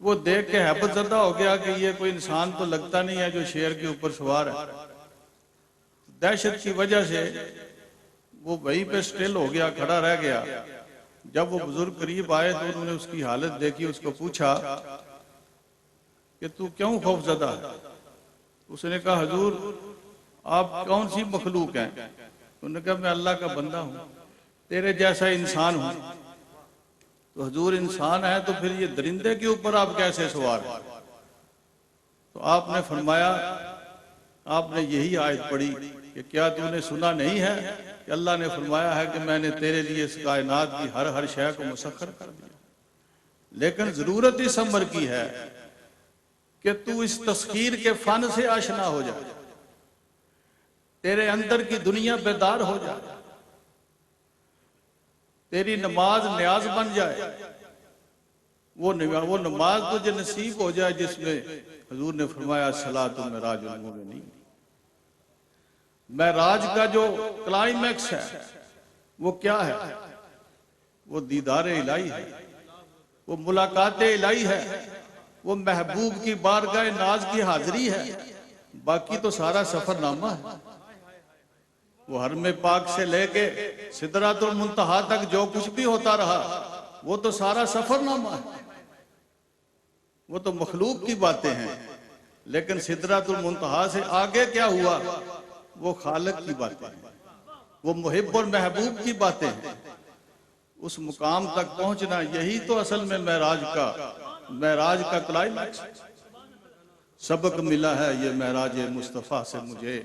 وہ دیکھ کے حیبت زدہ ہو گیا کہ یہ کوئی انسان تو لگتا نہیں ہے جو شیر کے اوپر سوار ہے۔ دہشت کی وجہ سے وہ وہیں پہ سٹل ہو گیا، کھڑا رہ گیا۔ جب وہ بزرگ قریب آئے تو انہوں نے اس کی حالت دیکھی، اس کو پوچھا کہ تو کیوں خوف زدہ ہے؟ اس نے کہا حضور آپ کون سی مخلوق ہیں؟ انہوں نے کہا میں اللہ کا بندہ ہوں، تیرے جیسا انسان ہوں۔ تو حضور انسان ہے تو پھر یہ درندے کے اوپر آپ کیسے سوار ہیں؟ تو آپ نے فرمایا، آپ نے یہی آیت پڑھی کہ کیا تو نے سنا نہیں ہے کہ اللہ نے فرمایا ہے کہ میں نے تیرے لیے اس کائنات کی ہر شے کو مسخر کر دیا، لیکن ضرورت اس امر کی ہے کہ تو اس تسخیر کے فن سے آشنا ہو جائے، تیرے اندر کی دنیا بیدار ہو جائے، تیری نماز نیاز بن جائے، وہ نماز تجھے نصیب ہو جائے جس میں حضور نے فرمایا الصلاۃ معراج المومنین۔ معراج کا جو کلائمیکس ہے وہ کیا ہے؟ وہ دیدار الہی ہے، وہ ملاقات الہی ہے، وہ محبوب کی بارگاہ ناز کی حاضری ہے۔ باقی تو سارا سفر نامہ ہے، وہ حرم پاک سے لے کے سدرۃ المنتہا تک جو کچھ بھی ہوتا رہا وہ تو سارا سفر نامہ ہے، وہ تو مخلوق کی باتیں ہیں، لیکن سدرۃ المنتہا سے آگے کیا ہوا وہ خالق کی باتیں ہیں، وہ محب اور محبوب کی باتیں ہیں۔ اس مقام تک پہنچنا یہی تو اصل میں معراج کا کلائمیکس۔ سبق ملا ہے یہ معراج مصطفیٰ سے مجھے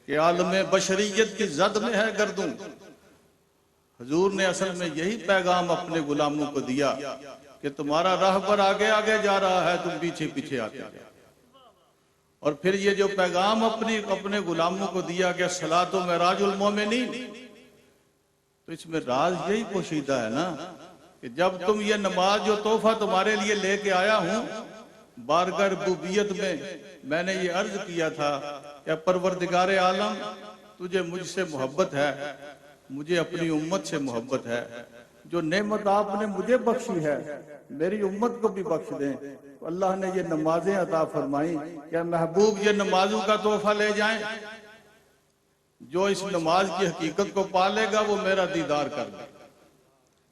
کہ عالم بشریت کی زد میں ہے گردوں۔ حضور نے اصل میں یہی پیغام اپنے غلاموں کو دیا کہ تمہارا راہبر آگے آگے جا رہا ہے، تم پیچھے پیچھے آتے جاؤ۔ اور پھر یہ جو پیغام اپنے غلاموں کو دیا کہ الصلاۃ معراج المومنین، تو اس میں راز یہی پوشیدہ ہے نا کہ جب تم یہ نماز جو تحفہ تمہارے لیے لے کے آیا ہوں، بارگاہ ربوبیت میں نے یہ عرض کیا تھا کہ پروردگار عالم تجھے مجھ سے محبت ہے، مجھے اپنی امت سے محبت ہے، جو نعمت آپ نے مجھے بخشی ہے میری امت کو بھی بخش دیں۔ تو اللہ نے یہ نمازیں عطا فرمائیں کہ محبوب یہ نمازوں کا تحفہ لے جائیں، جو اس نماز کی حقیقت کو پا لے گا وہ میرا دیدار کر لے۔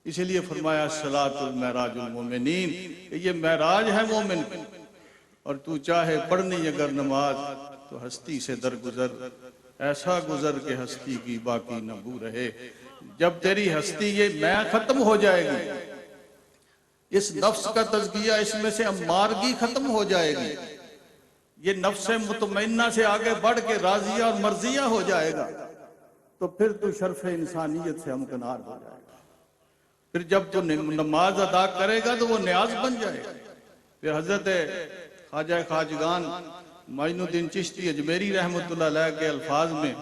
اس لیے فرمایا الصلاۃ معراج المومنین، کہ یہ معراج ہے مومن، اور تو چاہے پڑھنی اگر نماز تو ہستی سے درگزر، ایسا گزر کہ ہستی کی باقی نہ بو رہے۔ جب تیری ہستی یہ میں ختم ہو جائے گی، اس نفس کا تزکیہ اس میں سے امارگی ختم ہو جائے گی، یہ نفس مطمئنہ سے آگے بڑھ کے راضیہ اور مرضیہ ہو جائے گا، تو پھر تو شرف انسانیت سے ہمکنار ہو جائے گا۔ پھر جب تو نماز ادا کرے گا تو وہ نیاز بن جائے گا۔ پھر حضرت خواجہ خواجگان معین الدین چشتی اجمیری رحمۃ اللہ علیہ کے الفاظ میں،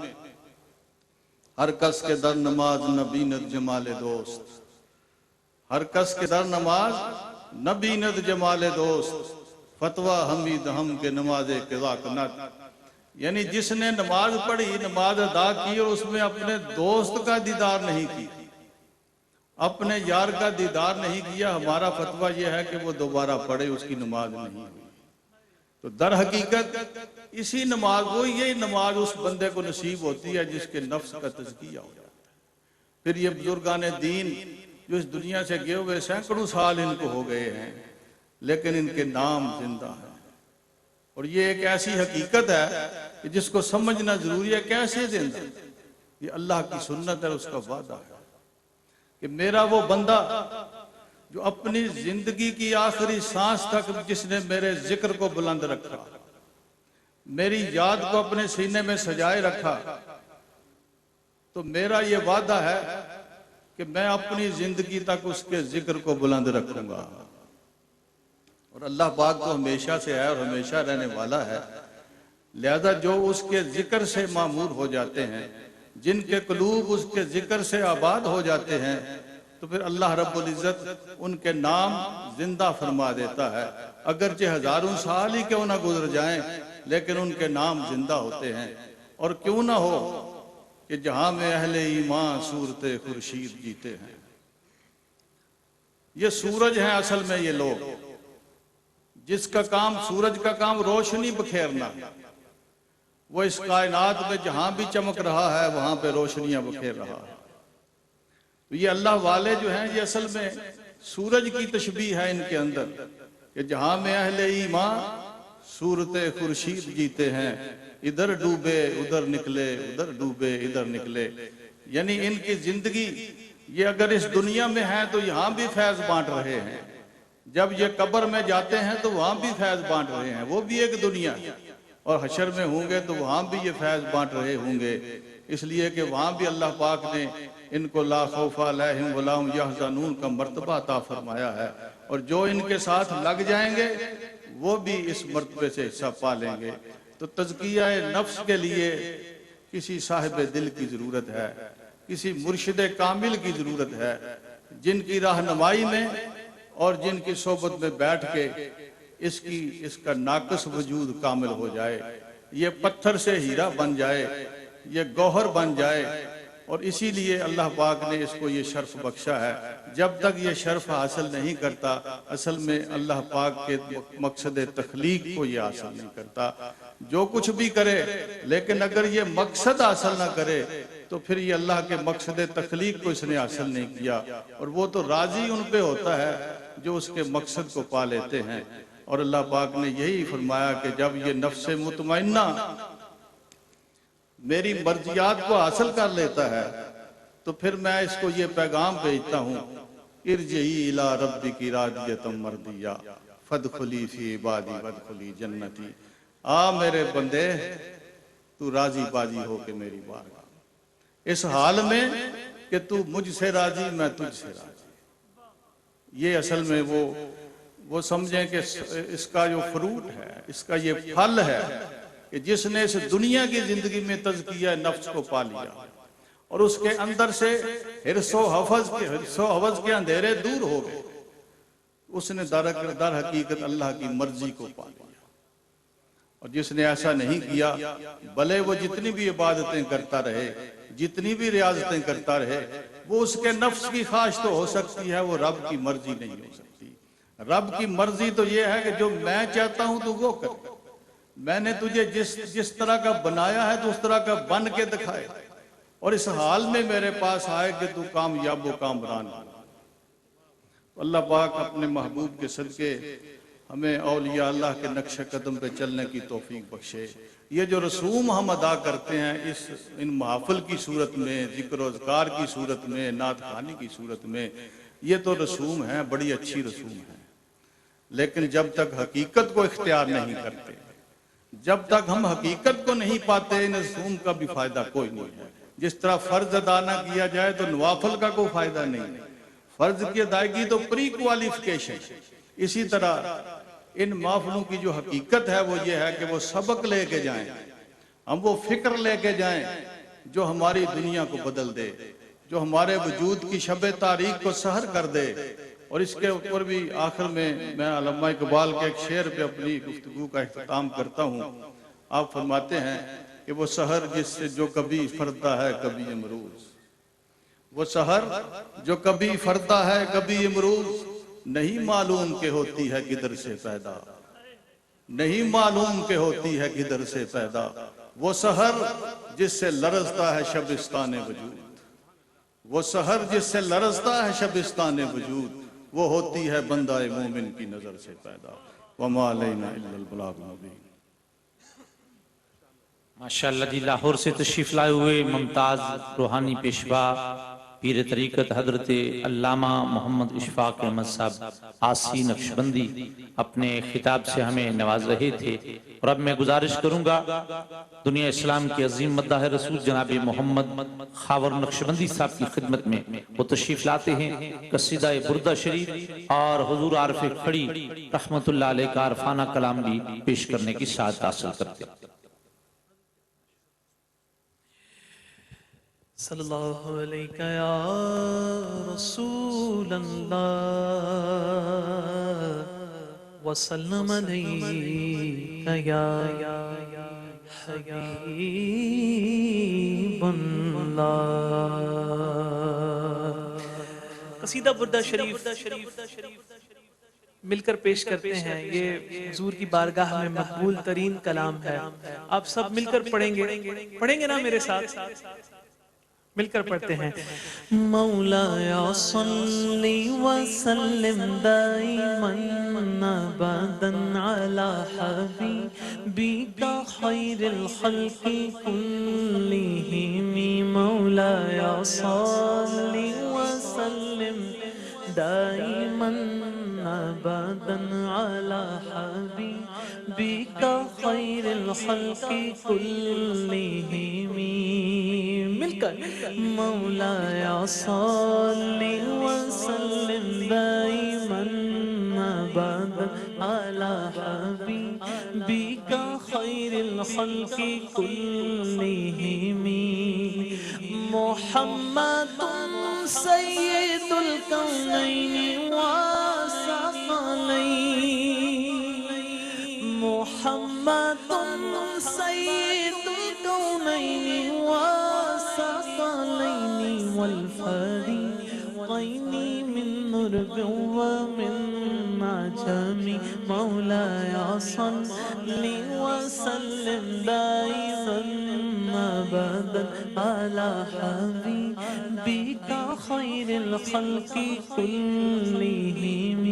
ہر کس کے در نماز نہ بیند جمال دوست، ہر کس کے در نماز نہ بیند جمال دوست، فتویٰ حمید ہم کے نماز قضا کنت۔ یعنی جس نے نماز پڑھی، نماز ادا کی اور اس میں اپنے دوست کا دیدار نہیں کی، اپنے یار کا دیدار نہیں کیا، ہمارا فتویٰ یہ ہے کہ وہ دوبارہ پڑھے، اس کی نماز نہیں ہوئی۔ تو در حقیقت اسی نماز وہ یہ نماز اس بندے کو نصیب ہوتی ہے جس کے نفس کا تزکیہ ہو جاتا ہے۔ پھر یہ بزرگان دین جو اس دنیا سے گئے ہوئے سینکڑوں سال ان کو ہو گئے ہیں، لیکن ان کے نام زندہ ہیں۔ اور یہ ایک ایسی حقیقت ہے کہ جس کو سمجھنا ضروری ہے۔ کیسے زندہ؟ یہ اللہ کی سنت ہے، اس کا وعدہ ہے کہ میرا وہ بندہ جو اپنی زندگی کی آخری سانس تک جس نے میرے ذکر کو بلند رکھا، میری یاد کو اپنے سینے میں سجائے رکھا، تو میرا یہ وعدہ ہے کہ میں اپنی زندگی تک اس کے ذکر کو بلند رکھوں گا۔ اور اللہ پاک تو ہمیشہ سے ہے اور ہمیشہ رہنے والا ہے، لہذا جو اس کے ذکر سے معمور ہو جاتے ہیں، جن کے قلوب اس کے ذکر سے آباد ہو جاتے ہیں، تو پھر اللہ رب العزت ان کے نام زندہ فرما دیتا ہے۔ اگرچہ ہزاروں سال ہی کیوں نہ گزر جائیں، لیکن ان کے نام زندہ ہوتے ہیں۔ اور کیوں نہ ہو کہ جہاں میں اہل ایمان صورت خورشید جیتے ہیں۔ یہ سورج ہیں اصل میں یہ لوگ، جس کا کام، سورج کا کام روشنی بکھیرنا، وہ اس کائنات میں جہاں بھی چمک رہا ہے وہاں پہ روشنیاں بکھیر رہا ہے۔ تو یہ اللہ والے جو ہیں یہ اصل میں سورج کی تشبیہ ہے ان کے اندر، کہ جہاں میں اہل ایمان صورت خورشید جیتے ہیں، ادھر ڈوبے ادھر نکلے، ادھر ڈوبے ادھر نکلے۔ یعنی ان کی زندگی یہ اگر اس دنیا میں ہے تو یہاں بھی فیض بانٹ رہے ہیں، جب یہ قبر میں جاتے ہیں تو وہاں بھی فیض بانٹ رہے ہیں، وہ بھی ایک دنیا ہے، اور حشر میں ہوں گے تو وہاں بھی یہ فیض بانٹ رہے ہوں گے، اس لیے کہ وہاں بھی اللہ پاک نے ان کو لا خوف علیہم ولا هم یحزنون کا مرتبہ عطا فرمایا ہے، اور جو ان کے ساتھ لگ جائیں گے وہ بھی اس مرتبے سے حصہ پا لیں گے۔ تو تزکیہ نفس کے لیے کسی صاحب دل کی ضرورت ہے، کسی مرشد کامل کی ضرورت ہے، جن کی رہنمائی میں اور جن کی صحبت میں بیٹھ کے اس کا ناقص وجود کامل ہو جائے، یہ پتھر سے ہیرا بن جائے، یہ گوہر بن جائے۔ اور اسی لیے اللہ پاک نے اس کو یہ شرف بخشا ہے۔ جب تک یہ شرف حاصل نہیں کرتا، اصل میں اللہ پاک کے مقصد تخلیق کو یہ حاصل نہیں کرتا۔ جو کچھ بھی کرے، لیکن اگر یہ مقصد حاصل نہ کرے تو پھر یہ اللہ کے مقصد تخلیق کو اس نے حاصل نہیں کیا، اور وہ تو راضی ان پہ ہوتا ہے جو اس کے مقصد کو پا لیتے ہیں۔ اور اللہ پاک نے یہی فرمایا کہ جب یہ نفس مطمئنہ میری مرضیات کو حاصل کر لیتا ہے تو پھر میں اس کو یہ پیغام بھیجتا ہوں، ارجعی الی ربک راضیۃ مرضیہ فادخلی فی عبادی وادخلی جنتی۔ آ میرے بندے، تو راضی بازی ہو کے میری بارگاہ، اس حال میں کہ تو مجھ سے راضی، میں تجھ سے راضی۔ یہ اصل میں وہ سمجھیں کہ اس کا جو فروٹ ہے، اس کا یہ پھل ہے کہ جس نے اس دنیا کی زندگی میں تزکیہ نفس کو پا لیا اور اس کے اندر سے حرص و حوض کے اندھیرے دور ہو گئے، اس نے در حقیقت اللہ کی مرضی کو پا لیا۔ اور جس نے ایسا نہیں کیا، بھلے وہ جتنی بھی عبادتیں کرتا رہے، جتنی بھی ریاضتیں کرتا رہے، وہ اس کے نفس کی خواہش تو ہو سکتی ہے، وہ رب کی مرضی نہیں ہو سکتی۔ رب کی مرضی تو یہ ہے کہ جو میں چاہتا ہوں تو وہ کر، میں نے تجھے جس طرح کا بنایا ہے تو اس طرح کا بن کے دکھائے، اور اس حال میں میرے پاس آئے کہ تو کامیاب و کامران ہو۔ اللہ پاک اپنے محبوب کے صدقے ہمیں اولیاء اللہ کے نقش قدم پہ چلنے کی توفیق بخشے۔ یہ جو رسوم ہم ادا کرتے ہیں ان محافل کی صورت میں، ذکر و اذکار کی صورت میں، نعت خوانی کی صورت میں، یہ تو رسوم ہیں، بڑی اچھی رسوم ہیں، لیکن جب تک حقیقت کو اختیار نہیں کرتے، جب تک ہم حقیقت کو نہیں پاتے، ان رسوم کا بھی فائدہ کوئی نہیں ہے۔ جس طرح فرض ادا نہ کیا جائے تو نوافل کا کوئی فائدہ نہیں ہے۔ فرض کی ادائیگی تو پری کوالیفیکیشن۔ اسی طرح ان محفلوں کی جو حقیقت ہے وہ یہ ہے کہ وہ سبق لے کے جائیں، ہم وہ فکر لے کے جائیں جو ہماری دنیا کو بدل دے، جو ہمارے وجود کی شب تاریخ کو سحر کر دے۔ اور اس کے اوپر بھی آخر میں علامہ اقبال کے ایک شعر پہ اپنی گفتگو کا اختتام کرتا ہوں۔ آپ فرماتے ہیں کہ وہ سحر جس سے جو کبھی فرتا ہے کبھی امروز، وہ سحر جو کبھی فردا ہے کبھی امروز، نہیں معلوم کہ ہوتی ہے کدھر سے پیدا، نہیں معلوم کہ ہوتی ہے کدھر سے پیدا، وہ سحر جس سے لرزتا ہے شبستان وجود، وہ سحر جس سے لرزتا ہے شبستان وجود، وہ ہوتی ہے بندہ مومن کی نظر سے پیدا۔ وما علینا الا البلاغ المبین۔ ماشاءاللہ جی، لاہور سے تشریف لائے ہوئے ممتاز روحانی پیشوا پیر طریقت حضرت علامہ محمد اشفاق احمد صاحب آسی نقشبندی اپنے خطاب سے ہمیں نواز رہے تھے، اور اب میں گزارش کروں گا دنیا اسلام کے عظیم مداح رسول جناب محمد خاور نقشبندی صاحب کی خدمت میں وہ تشریف لاتے ہیں، قصیدہ بردہ شریف اور حضور عارف کھڑی رحمت اللہ علیہ کا عارفانہ کلام بھی پیش کرنے کی سعادت حاصل کرتے ہیں۔ صلی اللہ علیہ یا رسول اللہ وسلم علیہ یا حبیب اللہ۔ قصیدہ بردہ شریف مل کر پیش کرتے ہیں، یہ حضور کی بارگاہ میں مقبول ترین کلام ہے، آپ سب مل کر پڑھیں گے نا میرے ساتھ؟ مل کر پڑھتے ہیں۔ مولایا صلی وسلم دائما ابدا علی حبیبک خیر الخلق کلہم، مولایا صلی وسلم دائما ابدا علی حبیبک خیر الخلق کلہم، مل کر مولایا صلی وسلم دائما ابدا علی حبیبک خیر الخلق کلہم، محمد سید الکونین والثقلین، محمد سید الکونین والثقلین والفریقین من عرب ومن عجم، مولایا صلی وسلم دائما ابدا علی حبیبک خیر الخلق کلہم،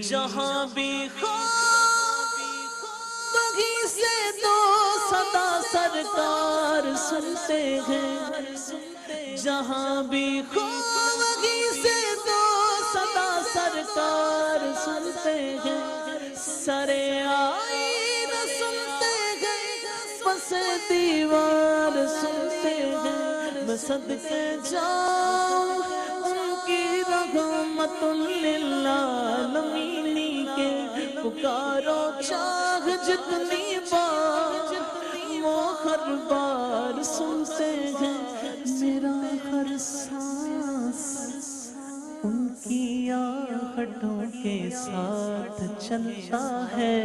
جہاں بھی وہیں سے دو صدا سرکار سنتے ہیں، جہاں بھی وہیں سے دو صدا سرکار سنتے ہیں، سرے آئین سنتے ہیں، پس دیوار سنتے ہیں، میں صدقے جاؤں ان کی رحمت للعالمین کے، پکارو چاہ جتنی بار وہ ہر بار سنتے ہیں، میرا ہر سانس ان کی آہٹوں کے ساتھ چلتا ہے۔